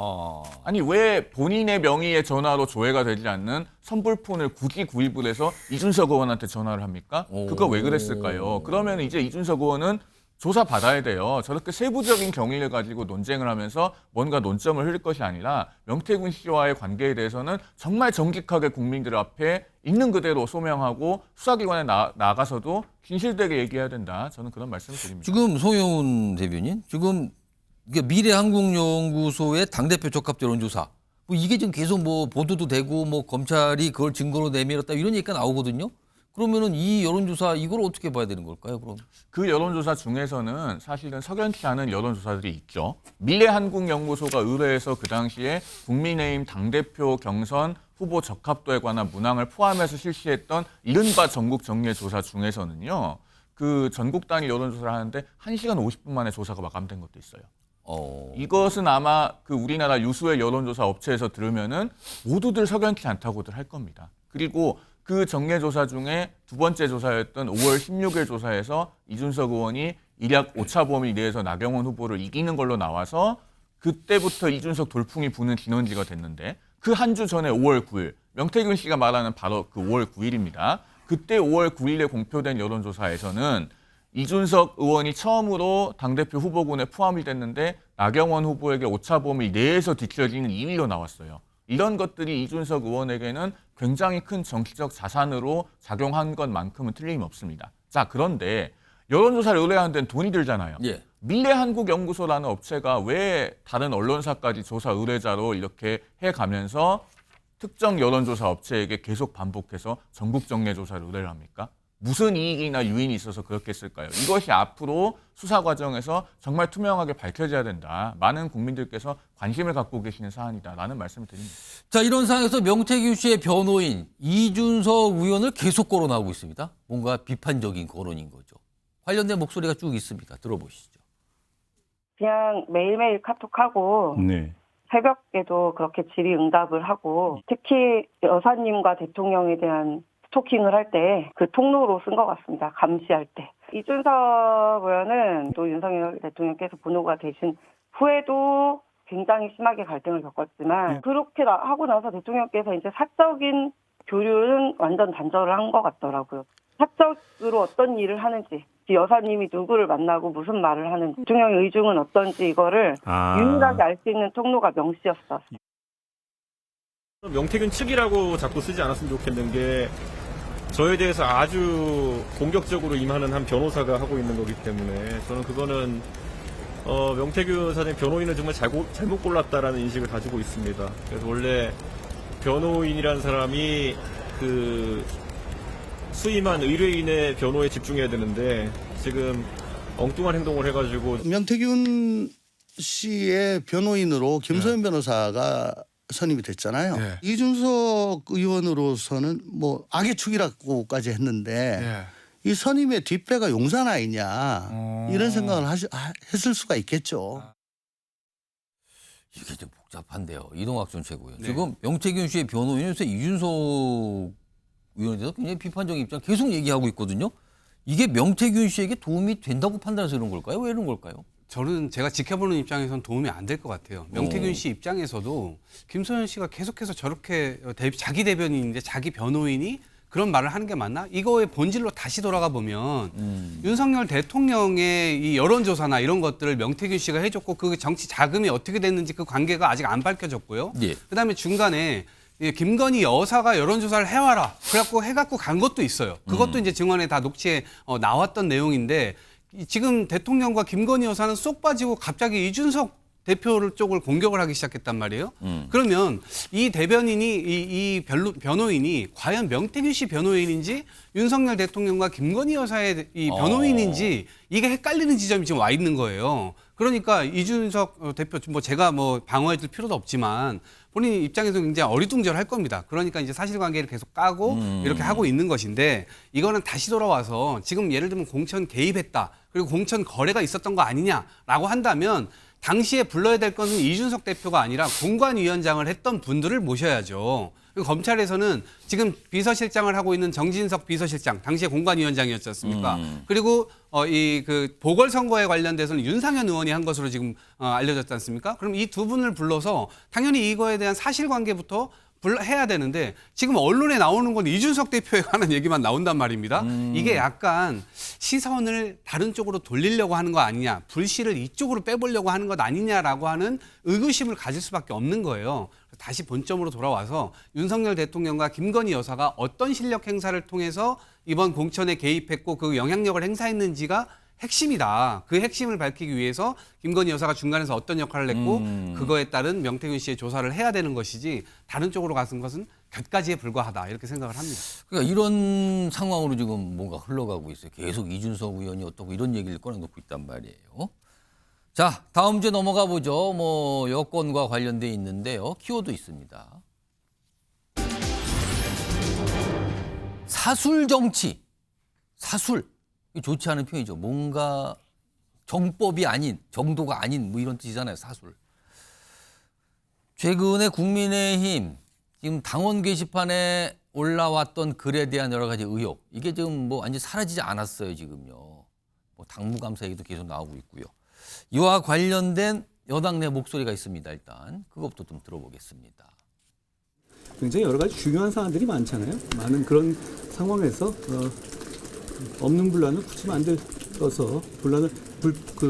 아니 왜 본인의 명의의 전화로 조회가 되지 않는 선불폰을 굳이 구입을 해서 이준석 의원한테 전화를 합니까? 그거 왜 그랬을까요? 그러면 이제 이준석 의원은 조사받아야 돼요. 저렇게 세부적인 경위를 가지고 논쟁을 하면서 뭔가 논점을 흘릴 것이 아니라 명태균 씨와의 관계에 대해서는 정말 정직하게 국민들 앞에 있는 그대로 소명하고 수사기관에 나가서도 진실되게 얘기해야 된다. 저는 그런 말씀을 드립니다. 지금 송영훈 대변인, 지금 미래한국연구소의 당대표 적합 여론조사, 뭐 이게 지금 계속 뭐 보도도 되고 뭐 검찰이 그걸 증거로 내밀었다 이런 얘기가 나오거든요. 그러면은 이 여론조사 이걸 어떻게 봐야 되는 걸까요? 그럼 그 여론조사 중에서는 사실은 석연치 않은 여론조사들이 있죠. 미래한국연구소가 의뢰해서 그 당시에 국민의힘 당대표 경선 후보 적합도에 관한 문항을 포함해서 실시했던 이른바 전국 정례 조사 중에서는요. 그 전국 단위 여론조사를 하는데 1시간 50분 만에 조사가 마감된 것도 있어요. 이것은 아마 그 우리나라 유수의 여론조사 업체에서 들으면은 모두들 석연치 않다고들 할 겁니다. 그리고 그 정례조사 중에 두 번째 조사였던 5월 16일 조사에서 이준석 의원이 일약 오차 범위 내에서 나경원 후보를 이기는 걸로 나와서 그때부터 이준석 돌풍이 부는 진원지가 됐는데 그 한 주 전에 5월 9일 명태균 씨가 말하는 바로 그 5월 9일입니다. 그때 5월 9일에 공표된 여론조사에서는 이준석 의원이 처음으로 당대표 후보군에 포함이 됐는데 나경원 후보에게 오차 범위 내에서 뒤처지는 2위로 나왔어요. 이런 것들이 이준석 의원에게는 굉장히 큰 정치적 자산으로 작용한 것만큼은 틀림없습니다. 자, 그런데 여론조사를 의뢰하는 데는 돈이 들잖아요. 예. 미래한국연구소라는 업체가 왜 다른 언론사까지 조사 의뢰자로 이렇게 해가면서 특정 여론조사 업체에게 계속 반복해서 전국 정례 조사를 의뢰를 합니까? 무슨 이익이나 유인이 있어서 그렇게 했을까요? 이것이 앞으로 수사 과정에서 정말 투명하게 밝혀져야 된다. 많은 국민들께서 관심을 갖고 계시는 사안이다라는 말씀을 드립니다. 자, 이런 상황에서 명태균 씨의 변호인 이준석 의원을 계속 거론하고 있습니다. 뭔가 비판적인 거론인 거죠. 관련된 목소리가 쭉 있습니다. 들어보시죠. 그냥 매일매일 카톡하고 새벽에도 그렇게 질의응답을 하고 특히 여사님과 대통령에 대한 스토킹을 할 때 그 통로로 쓴 것 같습니다. 감시할 때. 이준석 의원은 또 윤석열 대통령께서 번호가 되신 후에도 굉장히 심하게 갈등을 겪었지만 그렇게 하고 나서 대통령께서 이제 사적인 교류는 완전 단절을 한 것 같더라고요. 사적으로 어떤 일을 하는지, 여사님이 누구를 만나고 무슨 말을 하는지, 대통령의 의중은 어떤지 이거를 유일하게 알 수 있는 통로가 명시였어. 명태균 측이라고 자꾸 쓰지 않았으면 좋겠는 게 저에 대해서 아주 공격적으로 임하는 한 변호사가 하고 있는 거기 때문에 저는 그거는 명태균 사장님 변호인을 정말 잘못 골랐다라는 인식을 가지고 있습니다. 그래서 원래 변호인이라는 사람이 그 수임한 의뢰인의 변호에 집중해야 되는데 지금 엉뚱한 행동을 해가지고 명태균 씨의 변호인으로 김소연 변호사가 선임이 됐잖아요. 이준석 의원으로서는 뭐 악의 축이라고까지 했는데 이 선임의 뒷배가 용산 아니냐 이런 생각을 했을 수가 있겠죠. 이게 좀 복잡한데요. 이동학 전 최고요. 지금 명태균 씨의 변호인으로서 이준석 의원에 대해서 굉장히 비판적인 입장 계속 얘기하고 있거든요. 이게 명태균 씨에게 도움이 된다고 판단해서 이런 걸까요? 왜 이런 걸까요? 저는 제가 지켜보는 입장에서는 도움이 안 될 것 같아요. 명태균 씨 입장에서도 김소연 씨가 계속해서 저렇게 자기 대변인인데 자기 변호인이 그런 말을 하는 게 맞나? 이거의 본질로 다시 돌아가 보면 윤석열 대통령의 이 여론조사나 이런 것들을 명태균 씨가 해줬고 그 정치 자금이 어떻게 됐는지 그 관계가 아직 안 밝혀졌고요. 그다음에 중간에 김건희 여사가 여론조사를 해와라. 해갖고 간 것도 있어요. 그것도 이제 증언에 다 녹취에 나왔던 내용인데 지금 대통령과 김건희 여사는 쏙 빠지고 갑자기 이준석 대표 쪽을 공격을 하기 시작했단 말이에요. 그러면 이 대변인이 이 변호인이 과연 명태균 씨 변호인인지 윤석열 대통령과 김건희 여사의 이 변호인인지 이게 헷갈리는 지점이 지금 와 있는 거예요. 그러니까 이준석 대표 뭐 제가 뭐 방어해 줄 필요도 없지만 본인 입장에서 굉장히 어리둥절할 겁니다. 그러니까 이제 사실관계를 계속 까고 이렇게 하고 있는 것인데 이거는 다시 돌아와서 지금 예를 들면 공천 개입했다. 그리고 공천 거래가 있었던 거 아니냐라고 한다면 당시에 불러야 될 것은 이준석 대표가 아니라 공관위원장을 했던 분들을 모셔야죠. 검찰에서는 지금 비서실장을 하고 있는 정진석 비서실장, 당시에 공관위원장이었지 않습니까? 그리고 이 그 보궐선거에 관련돼서는 윤상현 의원이 한 것으로 지금 알려졌지 않습니까? 그럼 이 두 분을 불러서 당연히 이거에 대한 사실관계부터 해야 되는데 지금 언론에 나오는 건 이준석 대표에 관한 얘기만 나온단 말입니다. 이게 약간 시선을 다른 쪽으로 돌리려고 하는 거 아니냐, 불씨를 이쪽으로 빼보려고 하는 것 아니냐라고 하는 의구심을 가질 수밖에 없는 거예요. 다시 본점으로 돌아와서 윤석열 대통령과 김건희 여사가 어떤 실력 행사를 통해서 이번 공천에 개입했고 그 영향력을 행사했는지가 핵심이다. 그 핵심을 밝히기 위해서 김건희 여사가 중간에서 어떤 역할을 했고 그거에 따른 명태균 씨의 조사를 해야 되는 것이지 다른 쪽으로 가는 것은 곁가지에 불과하다 이렇게 생각을 합니다. 그러니까 이런 상황으로 지금 뭔가 흘러가고 있어요. 계속 이준석 의원이 어떻고 이런 얘기를 꺼내놓고 있단 말이에요. 자, 다음 주에 넘어가 보죠. 뭐 여권과 관련돼 있는데요. 키워드 있습니다. 사술 정치. 사술. 좋지 않은 표현이죠. 뭔가 정법이 아닌, 정도가 아닌 뭐 이런 뜻이잖아요. 사술. 최근에 국민의힘 지금 당원 게시판에 올라왔던 글에 대한 여러 가지 의혹. 이게 지금 뭐 완전히 사라지지 않았어요. 지금요. 뭐 당무감사 얘기도 계속 나오고 있고요. 이와 관련된 여당 내 목소리가 있습니다. 일단 그것부터 좀 들어보겠습니다. 굉장히 여러 가지 중요한 사안들이 많잖아요. 많은 그런 상황에서 없는 분란을 굳이 만들어서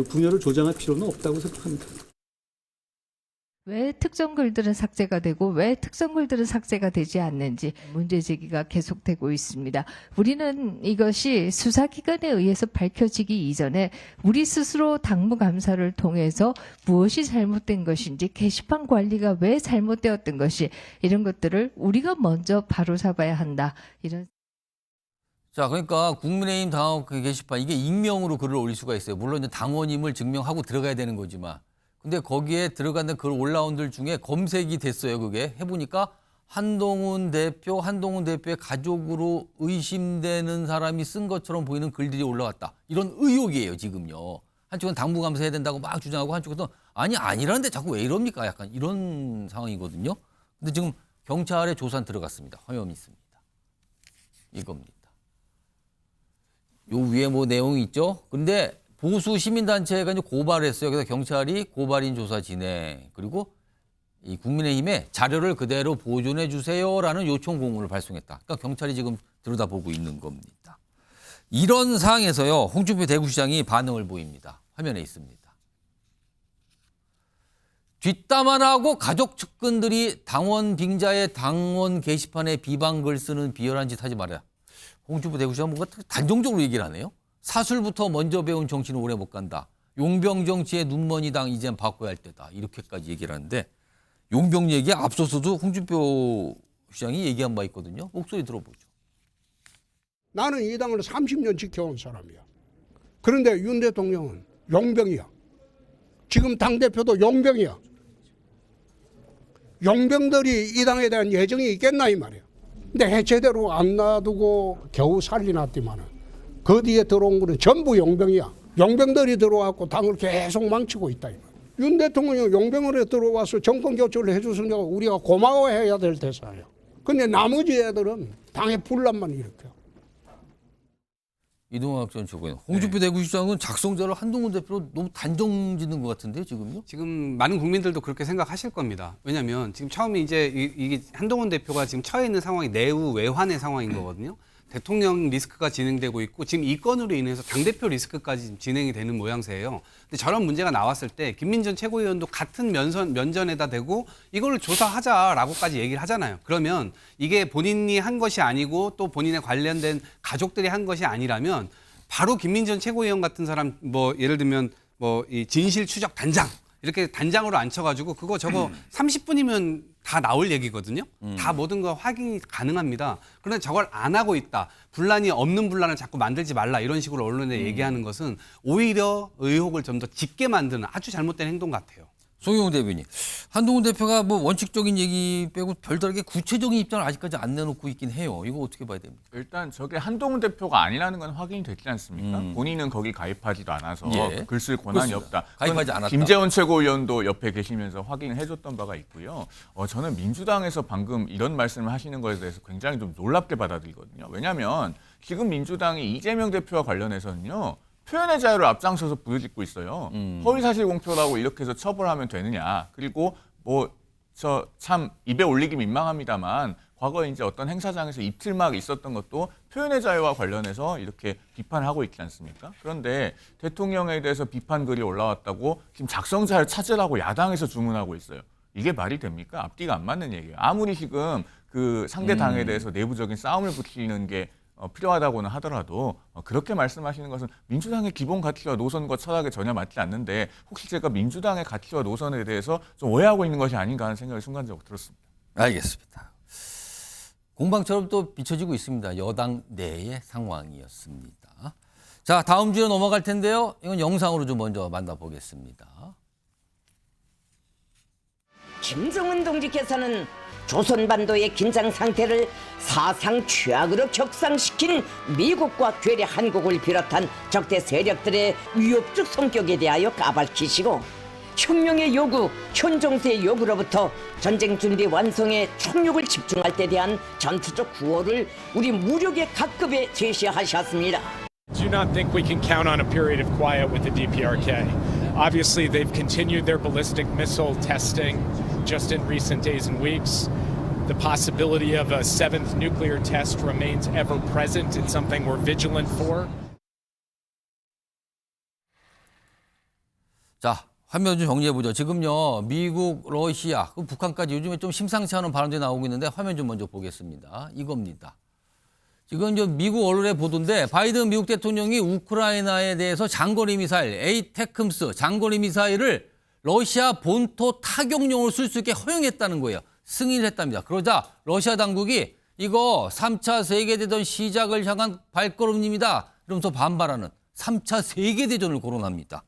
분열을 조장할 필요는 없다고 생각합니다. 왜 특정 글들은 삭제가 되고 왜 특정 글들은 삭제가 되지 않는지 문제 제기가 계속되고 있습니다. 우리는 이것이 수사기관에 의해서 밝혀지기 이전에 우리 스스로 당무감사를 통해서 무엇이 잘못된 것인지 게시판 관리가 왜 잘못되었던 것이 이런 것들을 우리가 먼저 바로잡아야 한다. 이런. 자, 그러니까 국민의힘 당원 게시판 이게 익명으로 글을 올릴 수가 있어요. 물론 이제 당원임을 증명하고 들어가야 되는 거지만. 근데 거기에 들어가는 글 올라온들 중에 검색이 됐어요. 그게 해보니까 한동훈 대표의 가족으로 의심되는 사람이 쓴 것처럼 보이는 글들이 올라왔다. 이런 의혹이에요, 지금요. 한쪽은 당무감사해야 된다고 막 주장하고 한쪽은 아니라는데 자꾸 왜 이럽니까? 약간 이런 상황이거든요. 근데 지금 경찰에 조사 들어갔습니다. 화면이 있습니다. 이겁니다. 요 위에 뭐 내용이 있죠? 근데 보수 시민단체가 이제 고발했어요. 그래서 경찰이 고발인 조사 진행, 그리고 이 국민의힘에 자료를 그대로 보존해 주세요라는 요청 공문을 발송했다. 그러니까 경찰이 지금 들여다보고 있는 겁니다. 이런 상황에서요, 홍준표 대구시장이 반응을 보입니다. 화면에 있습니다. 뒷담화 하고 가족 측근들이 당원 빙자의 당원 게시판에 비방글 쓰는 비열한 짓 하지 말아야. 홍준표 대구시장 뭔가 단정적으로 얘기를 하네요. 사술부터 먼저 배운 정치는 오래 못 간다. 용병 정치의 눈먼이 당 이젠 바꿔야 할 때다. 이렇게까지 얘기를 하는데 용병 얘기에 앞서서도 홍준표 시장이 얘기한 바 있거든요. 목소리 들어보죠. 나는 이 당을 30년 지켜온 사람이야. 그런데 윤 대통령은 용병이야. 지금 당대표도 용병이야. 용병들이 이 당에 대한 예정이 있겠나 이 말이야. 근데 해체대로 안 놔두고 겨우 살리놨더만은 그 뒤에 들어온 거는 전부 용병이야. 용병들이 들어와서 당을 계속 망치고 있다 이 말이야. 윤 대통령이 용병으로 들어와서 정권 교체를 해줬으니까 우리가 고마워해야 될 대사예요. 근데 나머지 애들은 당의 분란만 일으켜. 이동학 전 최고위원, 홍준표 대구시장은 작성자를 한동훈 대표로 너무 단정짓는 것 같은데요, 지금요? 지금 많은 국민들도 그렇게 생각하실 겁니다. 왜냐하면 지금 처음에 이제 이게 한동훈 대표가 지금 처해 있는 상황이 내후 외환의 상황인 거거든요. 대통령 리스크가 진행되고 있고 지금 이 건으로 인해서 당대표 리스크까지 지금 진행이 되는 모양새예요. 근데 저런 문제가 나왔을 때 김민전 최고위원도 같은 면전에다 대고 이걸 조사하자라고까지 얘기를 하잖아요. 그러면 이게 본인이 한 것이 아니고 또 본인에 관련된 가족들이 한 것이 아니라면 바로 김민전 최고위원 같은 사람 뭐 예를 들면 뭐 이 진실 추적 단장 이렇게 단장으로 앉혀가지고 그거 저거 30분이면 다 나올 얘기거든요. 다 모든 거 확인이 가능합니다. 그런데 저걸 안 하고 있다. 분란이 없는 분란을 자꾸 만들지 말라. 이런 식으로 언론에 얘기하는 것은 오히려 의혹을 좀 더 짙게 만드는 아주 잘못된 행동 같아요. 송영호 대변인, 한동훈 대표가 뭐 원칙적인 얘기 빼고 별다르게 구체적인 입장을 아직까지 안 내놓고 있긴 해요. 이거 어떻게 봐야 됩니까? 일단 저게 한동훈 대표가 아니라는 건 확인이 됐지 않습니까? 본인은 거기 가입하지도 않아서 글 쓸 권한이 없다. 가입하지 않았다. 김재원 최고위원도 옆에 계시면서 확인을 해줬던 바가 있고요. 저는 민주당에서 방금 이런 말씀을 하시는 것에 대해서 굉장히 좀 놀랍게 받아들이거든요. 왜냐하면 지금 민주당이 이재명 대표와 관련해서는요. 표현의 자유를 앞장서서 부르짖고 있어요. 허위사실 공표라고 이렇게 해서 처벌하면 되느냐. 그리고 뭐 저 참 입에 올리기 민망합니다만 과거에 이제 어떤 행사장에서 입틀막 있었던 것도 표현의 자유와 관련해서 이렇게 비판을 하고 있지 않습니까? 그런데 대통령에 대해서 비판 글이 올라왔다고 지금 작성자를 찾으라고 야당에서 주문하고 있어요. 이게 말이 됩니까? 앞뒤가 안 맞는 얘기예요. 아무리 지금 그 상대 당에 대해서 내부적인 싸움을 붙이는 게 필요하다고는 하더라도 그렇게 말씀하시는 것은 민주당의 기본 가치와 노선과 철학에 전혀 맞지 않는데 혹시 제가 민주당의 가치와 노선에 대해서 좀 오해하고 있는 것이 아닌가 하는 생각이 순간적으로 들었습니다. 알겠습니다. 공방처럼 또 비춰지고 있습니다. 여당 내의 상황이었습니다. 자, 다음 주에 넘어갈 텐데요. 이건 영상으로 좀 먼저 만나보겠습니다. 김정은 동지께서는 조선반도의 긴장 상태를 사상 최악으로 격상시킨 미국과 괴뢰 한국을 비롯한 적대 세력들의 위협적 성격에 대하여 까발키시고 혁명의 요구, 현종세의 요구로부터 전쟁 준비 완성에 총력을 집중할 때 대한 전투적 구호를 우리 무력의 각급에 제시하셨습니다. Do not think we can count on a period of quiet with the DPRK. Obviously, they've continued their ballistic missile testing just in recent days and weeks. The possibility of a seventh nuclear test remains ever present. It's something we're vigilant for. 자, 화면 좀 정리해보죠. 지금요, 미국, 러시아, 북한까지 요즘에 좀 심상치 않은 발언들이 나오고 있는데 화면 좀 먼저 보겠습니다. 이겁니다. 지금 이제 미국 언론의 보도인데 바이든 미국 대통령이 우크라이나에 대해서 장거리 미사일 에이테크스 장거리 미사일을 러시아 본토 타격용으로 쓸 수 있게 허용했다는 거예요. 승인을 했답니다. 그러자 러시아 당국이 이거 3차 세계대전 시작을 향한 발걸음입니다. 이러면서 반발하는 3차 세계대전을 거론합니다.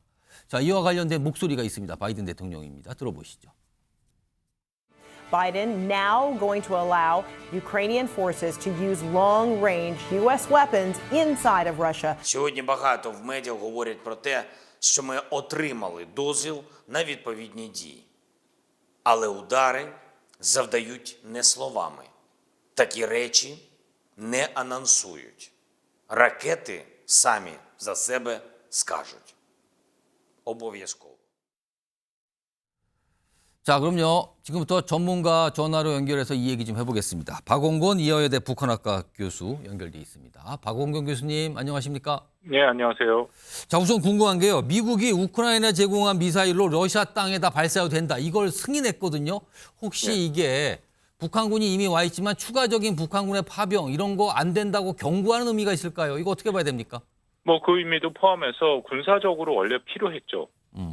자, 이와 관련된 목소리가 있습니다. 바이든 대통령입니다. 들어보시죠. Biden now going to allow Ukrainian forces to use long-range U.S. weapons inside of Russia. Сьогодні багато в медіа говорять про те, що ми отримали дозвіл на відповідні дії. Але удари завдають не словами. Такі речі не анонсують. Ракети самі за себе скажуть. Обов'язково. 자, 그럼요. 지금부터 전문가 전화로 연결해서 이 얘기 좀 해보겠습니다. 박원권 이화여대 북한학과 교수 연결돼 있습니다. 박원권 교수님, 안녕하십니까? 네, 안녕하세요. 자, 우선 궁금한 게요. 미국이 우크라이나 제공한 미사일로 러시아 땅에다 발사해도 된다. 이걸 승인했거든요. 혹시 네. 이게 북한군이 이미 와 있지만 추가적인 북한군의 파병 이런 거 안 된다고 경고하는 의미가 있을까요? 이거 어떻게 봐야 됩니까? 뭐 그 의미도 포함해서 군사적으로 원래 필요했죠.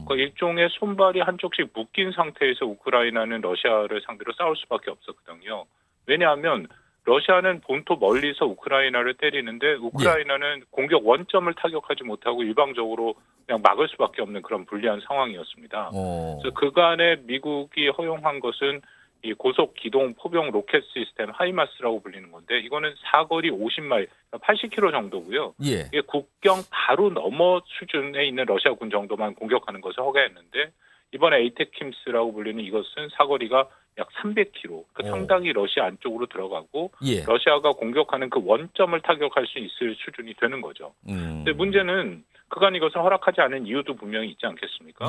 그 일종의 손발이 한쪽씩 묶인 상태에서 우크라이나는 러시아를 상대로 싸울 수밖에 없었거든요. 왜냐하면 러시아는 본토 멀리서 우크라이나를 때리는데 우크라이나는 공격 원점을 타격하지 못하고 일방적으로 그냥 막을 수밖에 없는 그런 불리한 상황이었습니다. 그래서 그간에 미국이 허용한 것은 이 고속 기동 포병 로켓 시스템 하이마스라고 불리는 건데 이거는 사거리 50마일, 80km 정도고요. 이게 국경 바로 너머 수준에 있는 러시아군 정도만 공격하는 것을 허가했는데 이번에 에이테킴스라고 불리는 이것은 사거리가 약 300km, 그러니까 상당히 러시아 안쪽으로 들어가고 러시아가 공격하는 그 원점을 타격할 수 있을 수준이 되는 거죠. 근데 문제는 그간 이것을 허락하지 않은 이유도 분명히 있지 않겠습니까?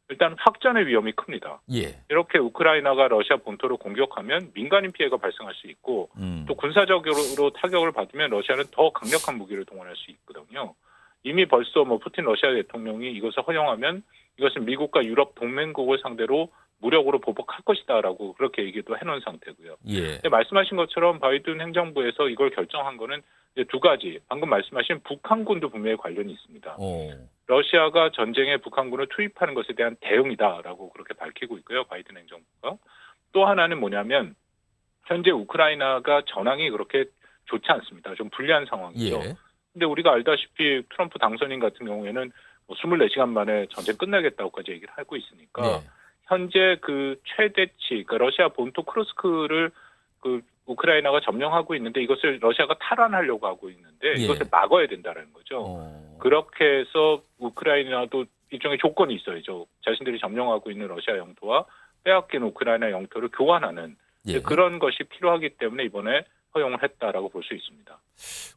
일단 확전의 위험이 큽니다. 이렇게 우크라이나가 러시아 본토를 공격하면 민간인 피해가 발생할 수 있고 또 군사적으로 타격을 받으면 러시아는 더 강력한 무기를 동원할 수 있거든요. 이미 벌써 푸틴 러시아 대통령이 이것을 허용하면 이것은 미국과 유럽 동맹국을 상대로 무력으로 보복할 것이다라고 그렇게 얘기도 해놓은 상태고요. 근데 말씀하신 것처럼 바이든 행정부에서 이걸 결정한 거는 이제 두 가지. 방금 말씀하신 북한군도 분명히 관련이 있습니다. 러시아가 전쟁에 북한군을 투입하는 것에 대한 대응이다라고 그렇게 밝히고 있고요. 바이든 행정부가. 또 하나는 뭐냐면 현재 우크라이나가 전황이 그렇게 좋지 않습니다. 좀 불리한 상황이죠. 근데 우리가 알다시피 트럼프 당선인 같은 경우에는 24시간 만에 전쟁 끝나겠다고까지 얘기를 하고 있으니까 현재 그 최대치, 그러니까 러시아 본토 크루스크를 그 우크라이나가 점령하고 있는데 이것을 러시아가 탈환하려고 하고 있는데 이것을 막아야 된다는 거죠. 그렇게 해서 우크라이나도 일종의 조건이 있어야죠. 자신들이 점령하고 있는 러시아 영토와 빼앗긴 우크라이나 영토를 교환하는 그런 것이 필요하기 때문에 이번에 허용을 했다라고 볼 수 있습니다.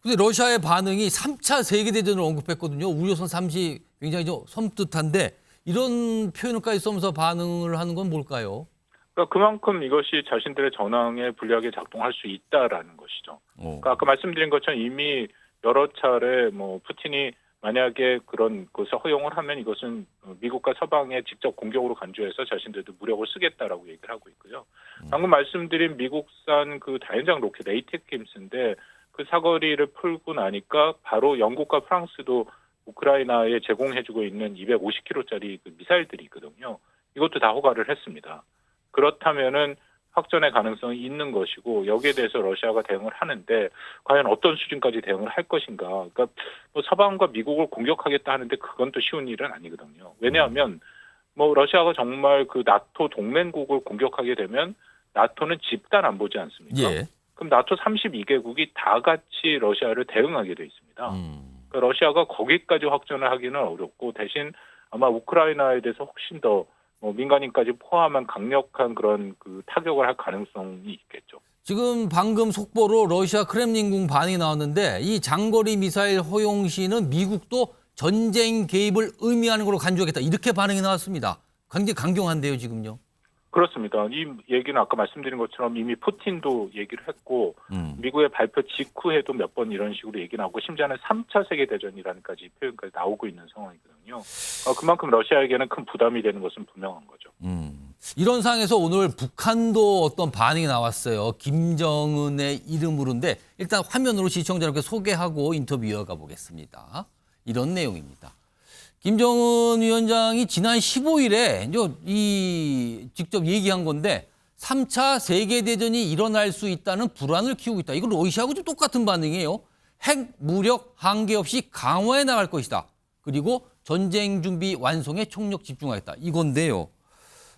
근데 러시아의 반응이 3차 세계대전을 언급했거든요. 우려선 3시 굉장히 좀 섬뜩한데 이런 표현을까지 써면서 반응을 하는 건 뭘까요? 그러니까 그만큼 이것이 자신들의 전황에 불리하게 작동할 수 있다라는 것이죠. 그러니까 아까 말씀드린 것처럼 이미 여러 차례 푸틴이 만약에 그런 것을 허용을 하면 이것은 미국과 서방에 직접 공격으로 간주해서 자신들도 무력을 쓰겠다라고 얘기를 하고 있고요. 방금 말씀드린 미국산 그 다연장 로켓 에이테킴스인데 그 사거리를 풀고 나니까 바로 영국과 프랑스도 우크라이나에 제공해주고 있는 250km짜리 그 미사일들이 있거든요. 이것도 다 허가를 했습니다. 그렇다면은 확전의 가능성이 있는 것이고 여기에 대해서 러시아가 대응을 하는데 과연 어떤 수준까지 대응을 할 것인가. 그러니까 서방과 미국을 공격하겠다 하는데 그건 또 쉬운 일은 아니거든요. 왜냐하면 러시아가 정말 그 나토 동맹국을 공격하게 되면 나토는 집단 안보지 않습니까? 그럼 나토 32개국이 다 같이 러시아를 대응하게 돼 있습니다. 그러니까 러시아가 거기까지 확전을 하기는 어렵고 대신 아마 우크라이나에 대해서 훨씬 더 민간인까지 포함한 강력한 그런 그 타격을 할 가능성이 있겠죠. 지금 방금 속보로 러시아 크렘린궁 반응이 나왔는데 이 장거리 미사일 허용 시는 미국도 전쟁 개입을 의미하는 걸로 간주하겠다. 이렇게 반응이 나왔습니다. 굉장히 강경한데요, 지금요. 그렇습니다. 이 얘기는 아까 말씀드린 것처럼 이미 푸틴도 얘기를 했고 미국의 발표 직후에도 몇 번 이런 식으로 얘기 나오고 심지어는 3차 세계대전이라는까지 표현까지 나오고 있는 상황이거든요. 그만큼 러시아에게는 큰 부담이 되는 것은 분명한 거죠. 이런 상황에서 오늘 북한도 어떤 반응이 나왔어요. 김정은의 이름으로인데 일단 화면으로 시청자 여러분께 소개하고 인터뷰 이어가 보겠습니다. 이런 내용입니다. 김정은 위원장이 지난 15일에 직접 얘기한 건데 3차 세계대전이 일어날 수 있다는 불안을 키우고 있다. 이건 러시아하고 좀 똑같은 반응이에요. 핵, 무력, 한계 없이 강화해 나갈 것이다. 그리고 전쟁 준비 완성에 총력 집중하겠다. 이건데요.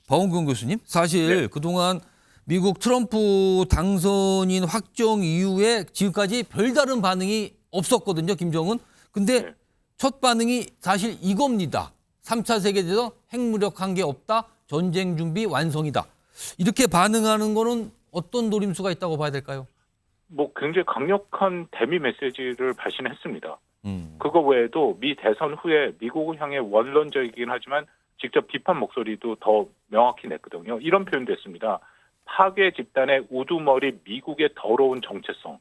박원근 교수님, 사실 그동안 미국 트럼프 당선인 확정 이후에 지금까지 별다른 반응이 없었거든요. 김정은. 근데 첫 반응이 사실 이겁니다. 3차 세계대전 핵무력 한계 없다. 전쟁 준비 완성이다. 이렇게 반응하는 거는 어떤 노림수가 있다고 봐야 될까요? 굉장히 강력한 대미 메시지를 발신했습니다. 그거 외에도 미 대선 후에 미국을 향해 원론적이긴 하지만 직접 비판 목소리도 더 명확히 냈거든요. 이런 표현도 했습니다. 파괴 집단의 우두머리 미국의 더러운 정체성.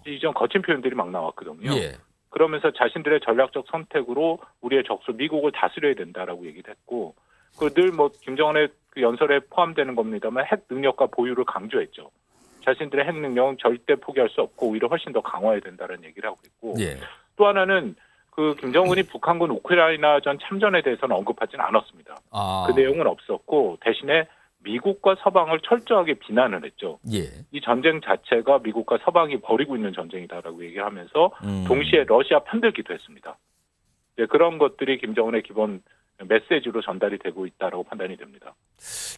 이런 거친 표현들이 막 나왔거든요. 그러면서 자신들의 전략적 선택으로 우리의 적수 미국을 다스려야 된다라고 얘기를 했고 늘 김정은의 그 연설에 포함되는 겁니다만 핵 능력과 보유를 강조했죠. 자신들의 핵 능력은 절대 포기할 수 없고 오히려 훨씬 더 강화해야 된다는 얘기를 하고 있고 또 하나는 그 김정은이 북한군 우크라이나전 참전에 대해서는 언급하지는 않았습니다. 그 내용은 없었고 대신에 미국과 서방을 철저하게 비난을 했죠. 예. 이 전쟁 자체가 미국과 서방이 벌이고 있는 전쟁이다라고 얘기하면서 동시에 러시아 편들기도 했습니다. 네, 그런 것들이 김정은의 기본 메시지로 전달이 되고 있다라고 판단이 됩니다.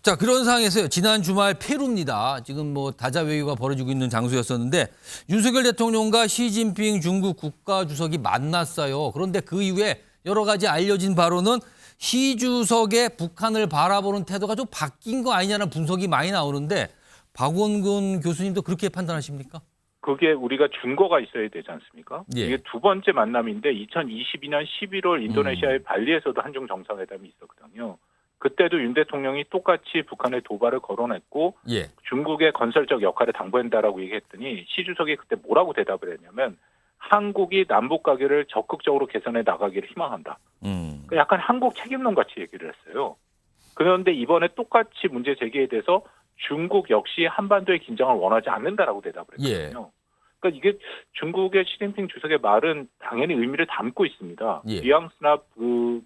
자, 그런 상황에서요. 지난 주말 페루입니다. 지금 뭐 다자 외교가 벌어지고 있는 장소였었는데 윤석열 대통령과 시진핑 중국 국가주석이 만났어요. 그런데 그 이후에 여러 가지 알려진 바로는 시 주석의 북한을 바라보는 태도가 좀 바뀐 거 아니냐는 분석이 많이 나오는데 박원근 교수님도 그렇게 판단하십니까? 그게 우리가 증거가 있어야 되지 않습니까? 예. 이게 두 번째 만남인데 2022년 11월 인도네시아의 발리에서도 한중 정상회담이 있었거든요. 그때도 윤 대통령이 똑같이 북한의 도발을 거론했고 예. 중국의 건설적 역할을 당부한다라고 얘기했더니 시 주석이 그때 뭐라고 대답을 했냐면 한국이 남북 관계를 적극적으로 개선해 나가기를 희망한다. 약간 한국 책임론 같이 얘기를 했어요. 그런데 이번에 똑같이 문제 제기에 대해서 중국 역시 한반도의 긴장을 원하지 않는다라고 대답을 했거든요. 그러니까 이게 중국의 시진핑 주석의 말은 당연히 의미를 담고 있습니다. 예. 뉘앙스나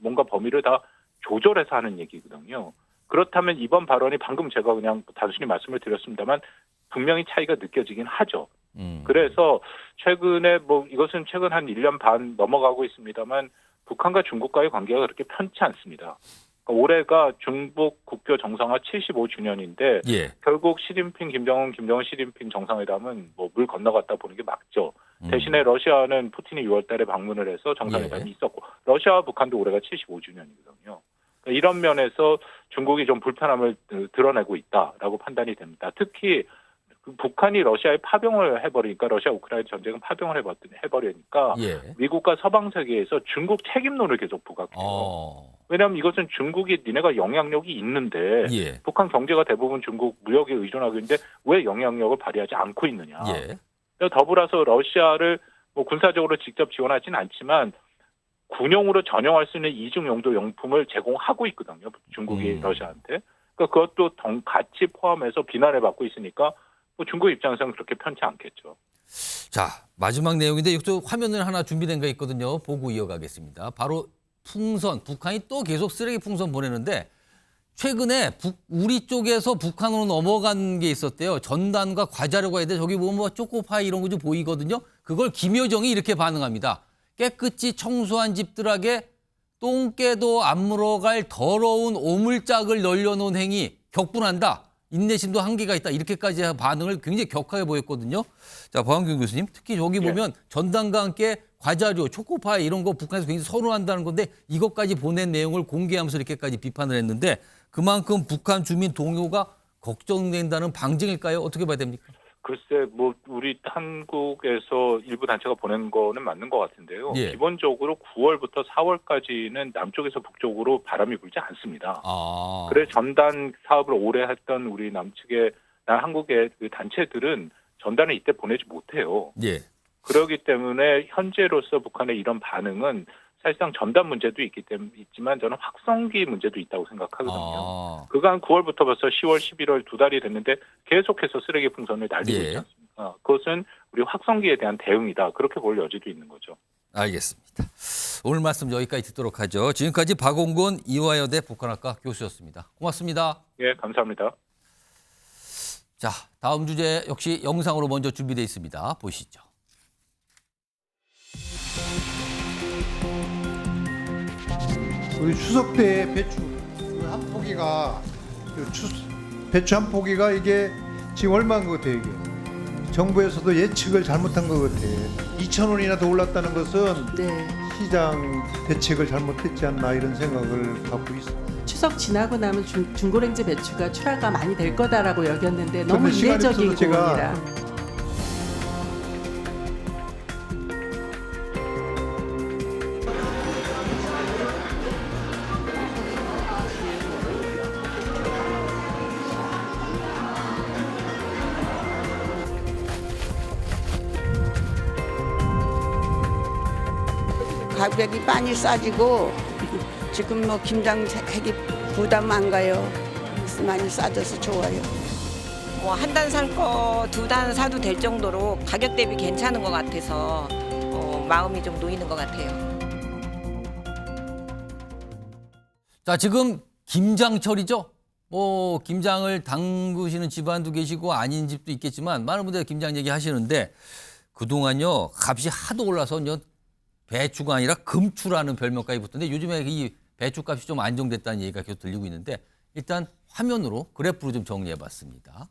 뭔가 범위를 다 조절해서 하는 얘기거든요. 그렇다면 이번 발언이 방금 제가 그냥 단순히 말씀을 드렸습니다만 분명히 차이가 느껴지긴 하죠. 그래서 최근에 이것은 최근 한 1년 반 넘어가고 있습니다만 북한과 중국과의 관계가 그렇게 편치 않습니다. 그러니까 올해가 중북 국교 정상화 75주년인데 예. 결국 시진핑, 김정은 시진핑 정상회담은 물 건너갔다 보는 게 맞죠. 대신에 러시아는 푸틴이 6월 달에 방문을 해서 정상회담이 있었고 러시아와 북한도 올해가 75주년이거든요. 그러니까 이런 면에서 중국이 좀 불편함을 드러내고 있다라고 판단이 됩니다. 특히 북한이 러시아에 파병을 해버리니까 러시아 우크라이나 전쟁은 파병을 해버리니까 예. 미국과 서방 세계에서 중국 책임론을 계속 부각해요. 왜냐하면 이것은 중국이 니네가 영향력이 있는데 예. 북한 경제가 대부분 중국 무역에 의존하고 있는데 왜 영향력을 발휘하지 않고 있느냐. 예. 더불어서 러시아를 군사적으로 직접 지원하지는 않지만 군용으로 전용할 수 있는 이중 용도 용품을 제공하고 있거든요. 중국이 러시아한테. 그러니까 그것도 같이 포함해서 비난을 받고 있으니까 중국 입장에서는 그렇게 편치 않겠죠. 자, 마지막 내용인데 여기서 화면을 하나 준비된 거 있거든요. 보고 이어가겠습니다. 바로 풍선. 북한이 또 계속 쓰레기 풍선 보내는데 최근에 우리 쪽에서 북한으로 넘어간 게 있었대요. 전단과 과자라고 해야 돼. 저기 보면 뭐 초코파이 이런 거 좀 보이거든요. 그걸 김여정이 이렇게 반응합니다. 깨끗이 청소한 집들에게 똥개도 안 물어갈 더러운 오물짝을 널려놓은 행위 격분한다. 인내심도 한계가 있다. 이렇게까지 반응을 굉장히 격하게 보였거든요. 자, 박완균 교수님, 특히 여기 보면 전단과 함께 과자류, 초코파이 이런 거 북한에서 굉장히 선호한다는 건데 이것까지 보낸 내용을 공개하면서 이렇게까지 비판을 했는데 그만큼 북한 주민 동요가 걱정된다는 방증일까요? 어떻게 봐야 됩니까? 글쎄, 우리 한국에서 일부 단체가 보낸 거는 맞는 것 같은데요. 예. 기본적으로 9월부터 4월까지는 남쪽에서 북쪽으로 바람이 불지 않습니다. 그래서 전단 사업을 오래 했던 우리 한국의 그 단체들은 전단을 이때 보내지 못해요. 예. 그렇기 때문에 현재로서 북한의 이런 반응은 사실상 전단 문제도 있지만 저는 확성기 문제도 있다고 생각하거든요. 그간 9월부터 벌써 10월, 11월 2달이 됐는데 계속해서 쓰레기 풍선을 날리고 있지 않습니까? 그것은 우리 확성기에 대한 대응이다. 그렇게 볼 여지도 있는 거죠. 알겠습니다. 오늘 말씀 여기까지 듣도록 하죠. 지금까지 박원근 이화여대 북한학과 교수였습니다. 고맙습니다. 예, 감사합니다. 자, 다음 주제 역시 영상으로 먼저 준비되어 있습니다. 보시죠. 우리 추석 때 배추 한 포기가 배추 한 포기가 이게 지금 얼마인 것 같아요 이게 정부에서도 예측을 잘못한 것 같아요. 2,000원이나 더 올랐다는 것은 시장 대책을 잘못했지 않나 이런 생각을 갖고 있어요. 추석 지나고 나면 중고랭지 배추가 출하가 많이 될 거다라고 여겼는데 너무 시간이 이례적인 없어서 제가 고민이라. 가격이 많이 싸지고 지금 김장하기 부담 안 가요. 많이 싸져서 좋아요. 한 단 살 거 두 단 사도 될 정도로 가격 대비 괜찮은 것 같아서 마음이 좀 놓이는 것 같아요. 자, 지금 김장철이죠? 뭐 김장을 담그시는 집안도 계시고 아닌 집도 있겠지만 많은 분들이 김장 얘기하시는데 그동안요 값이 하도 올라서 배추가 아니라 금추라는 별명까지 붙었는데 요즘에 이 배추값이 좀 안정됐다는 얘기가 계속 들리고 있는데 일단 화면으로 그래프로 좀 정리해봤습니다.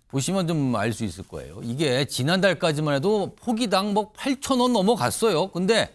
보시면 좀 알 수 있을 거예요. 이게 지난달까지만 해도 포기당 뭐 8,000원 넘어갔어요. 근데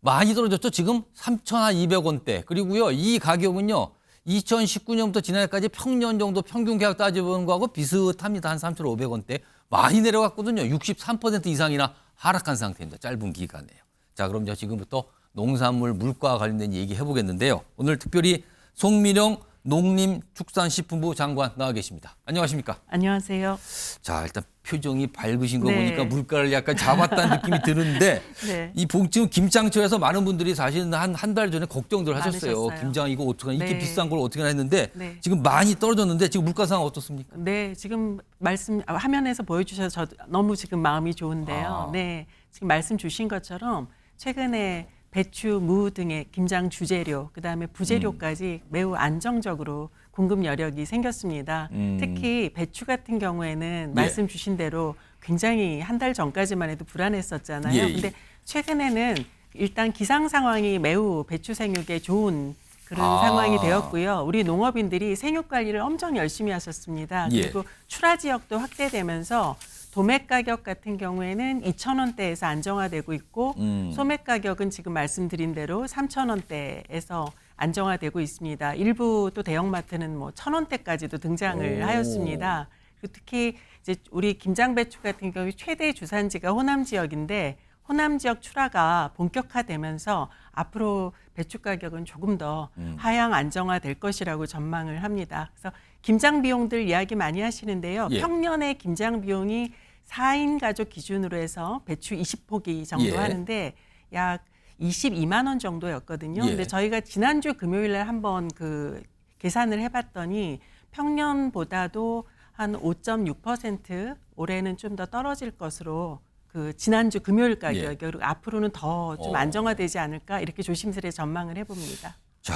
많이 떨어졌죠. 지금 3,200원대. 그리고요 이 가격은요 2019년부터 지난해까지 평년 정도 평균 가격 따져보는 거하고 비슷합니다. 한 3,500원대. 많이 내려갔거든요. 63% 이상이나 하락한 상태입니다. 짧은 기간에요. 자, 그럼 지금부터 농산물 물가와 관련된 얘기 해보겠는데요. 오늘 특별히 송민영 농림축산식품부 장관 나와 계십니다. 안녕하십니까? 안녕하세요. 자, 일단 표정이 밝으신 거 네. 보니까 물가를 약간 잡았다는 느낌이 드는데 네. 지금 김장철에서 많은 분들이 사실은 한 달 전에 걱정들 하셨어요. 많으셨어요. 김장 이거 어떡하나 이렇게 네. 비싼 걸 어떻게 했는데 네. 지금 많이 떨어졌는데 지금 물가 상황 어떻습니까? 네, 지금 화면에서 보여주셔서 너무 지금 마음이 좋은데요. 네, 지금 말씀 주신 것처럼 최근에 배추, 무 등의 김장 주재료, 그다음에 부재료까지 매우 안정적으로 공급 여력이 생겼습니다. 특히 배추 같은 경우에는 말씀 주신 대로 굉장히 한 달 전까지만 해도 불안했었잖아요. 예. 근데 최근에는 일단 기상 상황이 매우 배추 생육에 좋은 그런 상황이 되었고요. 우리 농업인들이 생육 관리를 엄청 열심히 하셨습니다. 그리고 출하 지역도 확대되면서 도매 가격 같은 경우에는 2,000원대에서 안정화되고 있고 소매 가격은 지금 말씀드린 대로 3,000원대에서 안정화되고 있습니다. 일부 또 대형마트는 뭐 1,000원대까지도 등장을 하였습니다. 그리고 특히 이제 우리 김장 배추 같은 경우 최대 주산지가 호남 지역인데 호남 지역 출하가 본격화되면서 앞으로 배추 가격은 조금 더 하향 안정화될 것이라고 전망을 합니다. 그래서 김장 비용들 이야기 많이 하시는데요. 평년의 김장 비용이 4인 가족 기준으로 해서 배추 20포기 정도 하는데 약 22만 원 정도였거든요. 근데 저희가 지난주 금요일 날 한번 그 계산을 해봤더니 평년보다도 한 5.6% 올해는 좀 더 떨어질 것으로 그 지난주 금요일 가격 그리고 앞으로는 더 좀 안정화되지 않을까 이렇게 조심스레 전망을 해봅니다. 자,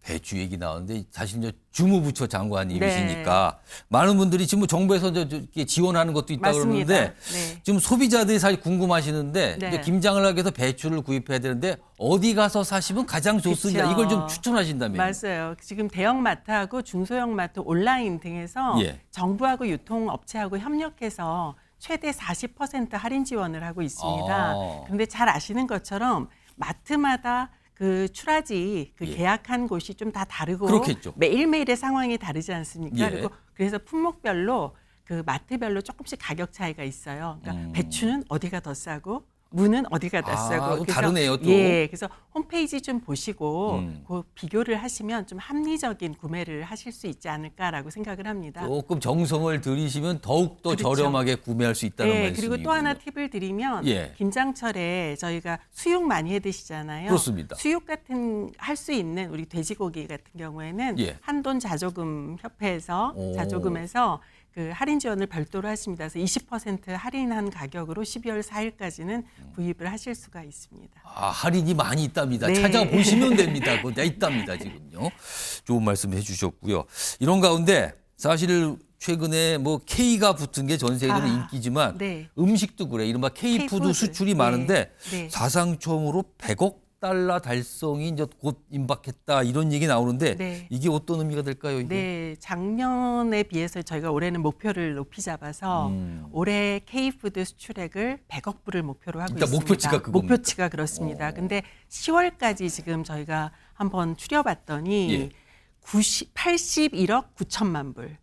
배추 얘기 나오는데 사실 이제 주무부처 장관님이시니까 많은 분들이 지금 정부에서 이렇게 지원하는 것도 있다고 그러는데 지금 소비자들이 사실 궁금하시는데 이제 김장을 하기 위해서 배추를 구입해야 되는데 어디 가서 사시면 가장 좋습니다. 이걸 좀 추천하신다면요. 맞아요. 지금 대형마트하고 중소형마트 온라인 등에서 정부하고 유통업체하고 협력해서 최대 40% 할인 지원을 하고 있습니다. 그런데 잘 아시는 것처럼 마트마다 그 출하지 그 계약한 곳이 좀 다 다르고 그렇겠죠. 매일매일의 상황이 다르지 않습니까? 그리고 그래서 품목별로 그 마트별로 조금씩 가격 차이가 있어요. 그러니까 배추는 어디가 더 싸고 무는 어디가 더 싸고 그래서 다르네요, 또. 그래서 홈페이지 좀 보시고 그 비교를 하시면 좀 합리적인 구매를 하실 수 있지 않을까라고 생각을 합니다. 조금 정성을 들이시면 더욱 더 저렴하게 구매할 수 있다는 말씀이군요. 그리고 또 하나 팁을 드리면 김장철에 저희가 수육 많이 해 드시잖아요. 그렇습니다. 수육 같은 할 수 있는 우리 돼지고기 같은 경우에는 한돈 자조금 협회에서 자조금에서 그 할인 지원을 별도로 하십니다. 그래서 20% 할인한 가격으로 12월 4일까지는 구입을 하실 수가 있습니다. 할인이 많이 있답니다. 찾아보시면 됩니다. 그거 있답니다, 지금요. 좋은 말씀 해주셨고요. 이런 가운데 사실 최근에 뭐 K가 붙은 게 전 세계적으로 인기지만 음식도 그래. 이른바 K푸드 수출이 많은데 사상 처음으로 100억 달러 달성이 이제 곧 임박했다 이런 얘기 나오는데 이게 어떤 의미가 될까요? 이게? 작년에 비해서 저희가 올해는 목표를 높이 잡아서 올해 K푸드 수출액을 100억 불을 목표로 하고 있습니다. 목표치가 그겁니까? 목표치가 그렇습니다. 근데 10월까지 지금 저희가 한번 추려봤더니 81억 9천만 불.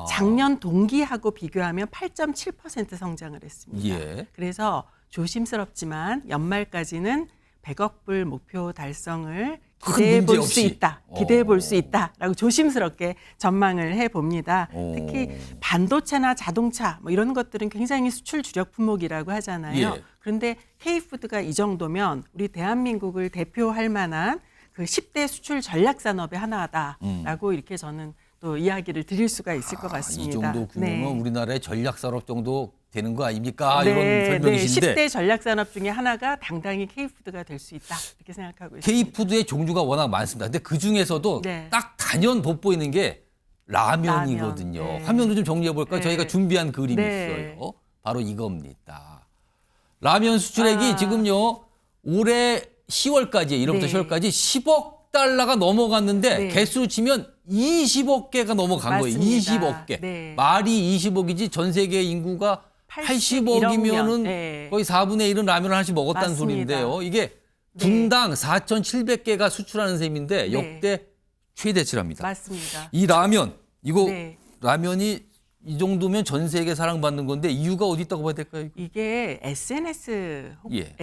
작년 동기하고 비교하면 8.7% 성장을 했습니다. 그래서 조심스럽지만 연말까지는 100억 불 목표 달성을 기대해 볼 수 있다. 기대해 볼 수 있다라고 조심스럽게 전망을 해 봅니다. 특히 반도체나 자동차 뭐 이런 것들은 굉장히 수출 주력 품목이라고 하잖아요. 그런데 K푸드가 이 정도면 우리 대한민국을 대표할 만한 그 10대 수출 전략 산업의 하나다라고 이렇게 저는 또 이야기를 드릴 수가 있을 것 같습니다. 이 정도 규모면 우리나라의 전략 산업 정도 되는 거 아닙니까? 이런 설명이신데 10대 전략 산업 중에 하나가 당당히 K푸드가 될 수 있다. 이렇게 생각하고 있습니다. K푸드의 종류가 워낙 많습니다. 근데 그 중에서도 딱 단연 돋보이는 게 라면이거든요. 라면, 네. 화면으로 좀 정리해 볼까요? 네. 저희가 준비한 그림이 네. 있어요. 바로 이겁니다. 라면 수출액이 지금요 올해 10월까지 1월부터 네. 10월까지 10억 달러가 넘어갔는데 네. 개수로 치면 20억 개가 넘어간 거예요. 맞습니다. 20억 개. 네. 말이 20억이지 전 세계 인구가 80억이면은 네. 거의 4분의 1은 라면을 하나씩 먹었다는 맞습니다. 소리인데요. 이게 분당 4,700개가 수출하는 셈인데 네. 역대 최대치랍니다. 맞습니다. 이 라면 이거 네. 라면이 이 정도면 전 세계 사랑받는 건데 이유가 어디 있다고 봐야 될까요? 이게 SNS에서 예.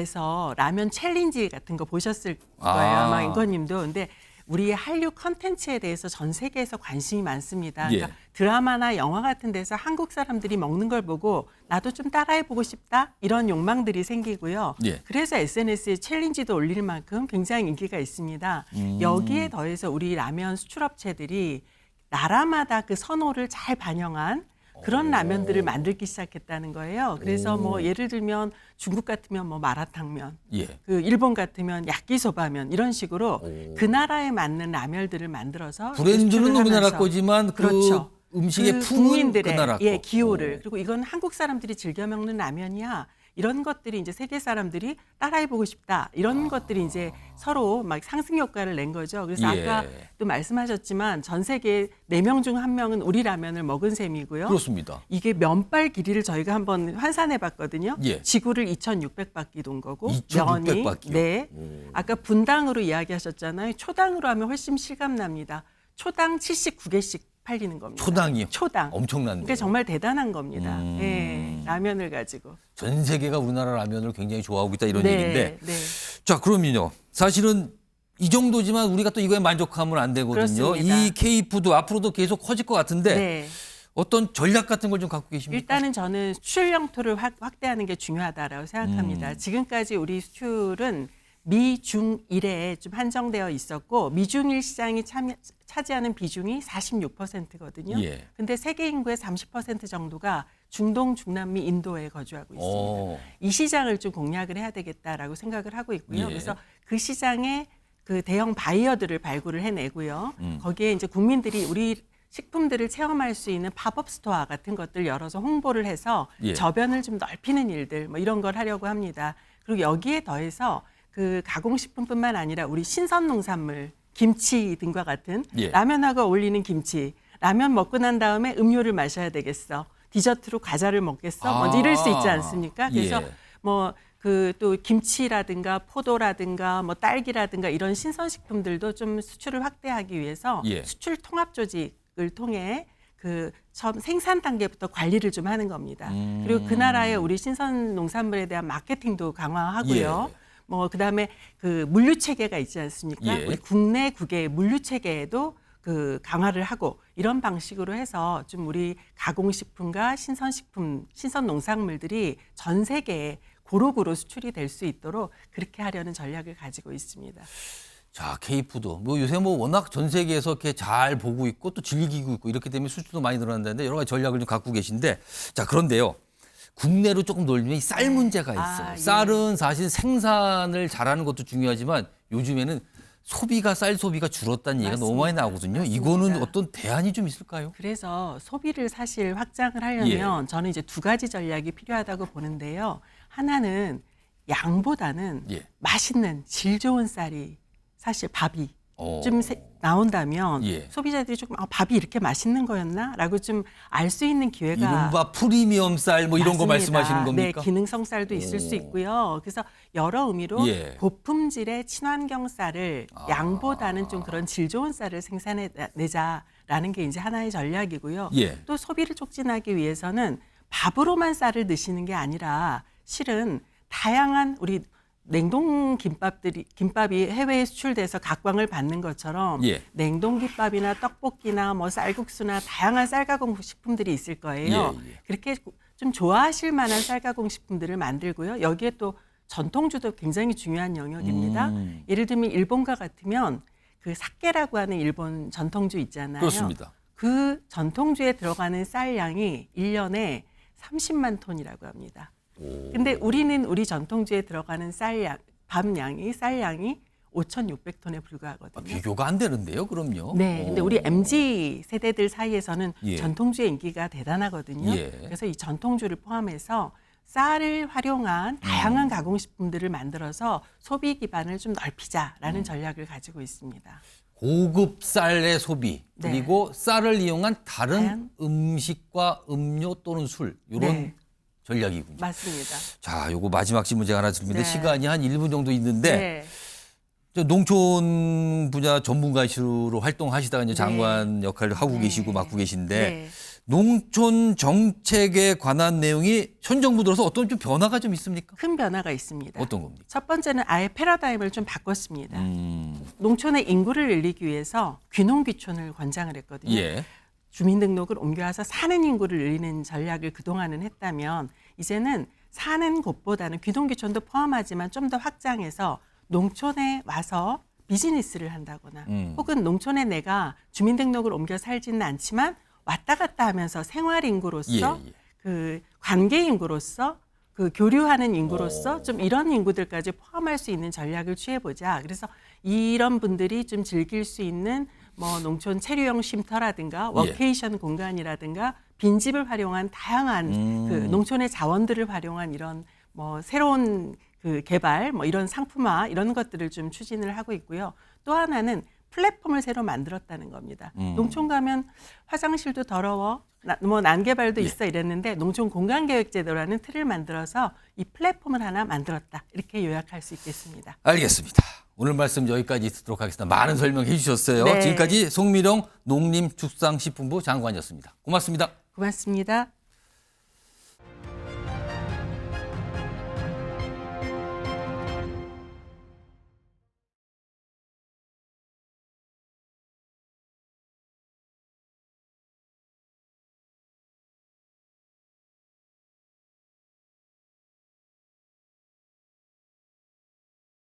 라면 챌린지 같은 거 보셨을 아. 거예요. 아마 인권님도. 근데 우리 한류 컨텐츠에 대해서 전 세계에서 관심이 많습니다. 예. 그러니까 드라마나 영화 같은 데서 한국 사람들이 먹는 걸 보고 나도 좀 따라해보고 싶다 이런 욕망들이 생기고요. 예. 그래서 SNS에 챌린지도 올릴 만큼 굉장히 인기가 있습니다. 여기에 더해서 우리 라면 수출업체들이 나라마다 그 선호를 잘 반영한 그런 라면들을 만들기 시작했다는 거예요. 그래서 뭐 예를 들면 중국 같으면 뭐 마라탕면, 예. 그 일본 같으면 야끼소바면 이런 식으로 그 나라에 맞는 라면들을 만들어서 브랜드는 수출을 우리나라 하면서 거지만 그렇죠. 그 음식의 그 풍은 그 국민들의 나라 거. 예, 기호를 그리고 이건 한국 사람들이 즐겨 먹는 라면이야. 이런 것들이 이제 세계 사람들이 따라해보고 싶다. 이런 것들이 이제 서로 막 상승 효과를 낸 거죠. 그래서 예. 아까 또 말씀하셨지만 전 세계 4명 중 1명은 우리 라면을 먹은 셈이고요. 그렇습니다. 이게 면발 길이를 저희가 한번 환산해 봤거든요. 예. 지구를 2,600바퀴 돈 거고 2,600 바퀴요? 네. 아까 분당으로 이야기하셨잖아요. 초당으로 하면 훨씬 실감납니다. 초당 79개씩 팔리는 겁니다. 초당이요? 초당. 엄청난데요. 그게 정말 대단한 겁니다. 예, 라면을 가지고. 전 세계가 우리나라 라면을 굉장히 좋아하고 있다 이런 네, 얘기인데. 네. 자, 그러면요. 사실은 이 정도지만 우리가 또 이거에 만족하면 안 되거든요. 그렇습니다. 이 K푸드 앞으로도 계속 커질 것 같은데 네. 어떤 전략 같은 걸 좀 갖고 계십니까? 일단은 저는 수출 영토를 확대하는 게 중요하다라고 생각합니다. 지금까지 우리 수출은 미중일에 좀 한정되어 있었고 미중일 시장이 차지하는 비중이 46%거든요. 예. 근데 세계 인구의 30% 정도가 중동, 중남미, 인도에 거주하고 있습니다. 이 시장을 좀 공략을 해야 되겠다라고 생각을 하고 있고요. 예. 그래서 그 시장에 그 대형 바이어들을 발굴을 해내고요. 거기에 이제 국민들이 우리 식품들을 체험할 수 있는 팝업 스토어 같은 것들 열어서 홍보를 해서 예. 저변을 좀 넓히는 일들 뭐 이런 걸 하려고 합니다. 그리고 여기에 더해서 그 가공식품뿐만 아니라 우리 신선농산물, 김치 등과 같은 예. 라면하고 어울리는 김치, 라면 먹고 난 다음에 음료를 마셔야 되겠어, 디저트로 과자를 먹겠어, 먼저 이럴 수 있지 않습니까? 그래서 예. 뭐 그 또 김치라든가 포도라든가 뭐 딸기라든가 이런 신선식품들도 좀 수출을 확대하기 위해서 예. 수출 통합 조직을 통해 그 처음 생산 단계부터 관리를 좀 하는 겁니다. 그리고 그 나라의 우리 신선 농산물에 대한 마케팅도 강화하고요. 예. 뭐 그다음에 그 물류 체계가 있지 않습니까? 예. 우리 국내 국외 물류 체계에도 그 강화를 하고 이런 방식으로 해서 좀 우리 가공식품과 신선식품, 신선 농산물들이 전 세계에 고루고루 수출이 될 수 있도록 그렇게 하려는 전략을 가지고 있습니다. 자, K푸드. 뭐 요새 뭐 워낙 전 세계에서 이렇게 잘 보고 있고 또 즐기고 있고 이렇기 때문에 수출도 많이 늘어난다는데 여러 가지 전략을 좀 갖고 계신데 자, 그런데요. 국내로 조금 돌리면 이 쌀 문제가 있어요. 예. 쌀은 사실 생산을 잘하는 것도 중요하지만 요즘에는 쌀 소비가 줄었다는 얘기가 너무 많이 나오거든요. 이거는 어떤 대안이 좀 있을까요? 그래서 소비를 사실 확장을 하려면 저는 이제 2가지 전략이 필요하다고 보는데요. 하나는 양보다는 맛있는 질 좋은 쌀이 사실 밥이 좀 나온다면 소비자들이 조금 밥이 이렇게 맛있는 거였나라고 좀 알 수 있는 기회가 이른바 프리미엄 쌀 뭐 이런 거 맞습니다. 말씀하시는 겁니까? 네, 기능성 쌀도 있을 수 있고요. 그래서 여러 의미로 고품질의 친환경 쌀을 양보다는 좀 그런 질 좋은 쌀을 생산해내자라는 게 이제 하나의 전략이고요. 또 소비를 촉진하기 위해서는 밥으로만 쌀을 드시는 게 아니라 실은 다양한 우리 냉동 김밥이 해외에 수출돼서 각광을 받는 것처럼 냉동 김밥이나 떡볶이나 뭐 쌀국수나 다양한 쌀가공 식품들이 있을 거예요. 그렇게 좀 좋아하실 만한 쌀가공 식품들을 만들고요. 여기에 또 전통주도 굉장히 중요한 영역입니다. 예를 들면 일본과 같으면 그 사케라고 하는 일본 전통주 있잖아요. 그렇습니다. 그 전통주에 들어가는 쌀량이 1년에 30만 톤이라고 합니다. 근데 우리는 우리 전통주에 들어가는 쌀양이 5,600톤에 불과하거든요. 비교가 안 되는데요, 그럼요. 네, 근데 우리 MZ 세대들 사이에서는 예. 전통주의 인기가 대단하거든요. 예. 그래서 이 전통주를 포함해서 쌀을 활용한 다양한 가공식품들을 만들어서 소비 기반을 좀 넓히자라는 전략을 가지고 있습니다. 고급 쌀의 소비 네. 그리고 쌀을 이용한 다른 음식과 음료 또는 술 이런 네. 전략이군요. 맞습니다. 자, 요거 마지막 질문 제가 하나 드립니다. 네. 시간이 한 1분 정도 있는데 네. 저 농촌 분야 전문가시로 활동하시다가 이제 장관 역할을 하고 계시고 맡고 계신데 네. 농촌 정책에 관한 내용이 현 정부 들어서 어떤 좀 변화가 좀 있습니까? 큰 변화가 있습니다. 어떤 겁니까? 첫 번째는 아예 패러다임을 좀 바꿨습니다. 농촌의 인구를 늘리기 위해서 귀농귀촌을 권장을 했거든요. 예. 주민등록을 옮겨와서 사는 인구를 늘리는 전략을 그동안은 했다면 이제는 사는 곳보다는 귀농귀촌도 포함하지만 좀 더 확장해서 농촌에 와서 비즈니스를 한다거나 혹은 농촌에 내가 주민등록을 옮겨 살지는 않지만 왔다 갔다 하면서 생활인구로서 그 관계인구로서 그 교류하는 인구로서 좀 이런 인구들까지 포함할 수 있는 전략을 취해보자. 그래서 이런 분들이 좀 즐길 수 있는 뭐 농촌 체류형 쉼터라든가 워케이션 공간이라든가 빈집을 활용한 다양한 그 농촌의 자원들을 활용한 이런 뭐 새로운 그 개발 뭐 이런 상품화 이런 것들을 좀 추진을 하고 있고요. 또 하나는 플랫폼을 새로 만들었다는 겁니다. 농촌 가면 화장실도 더러워, 뭐 난개발도 있어 이랬는데 농촌 공간계획제도라는 틀을 만들어서 이 플랫폼을 하나 만들었다. 이렇게 요약할 수 있겠습니다. 알겠습니다. 오늘 말씀 여기까지 듣도록 하겠습니다. 많은 설명해 주셨어요. 네. 지금까지 송미령 농림축산식품부 장관이었습니다. 고맙습니다. 고맙습니다.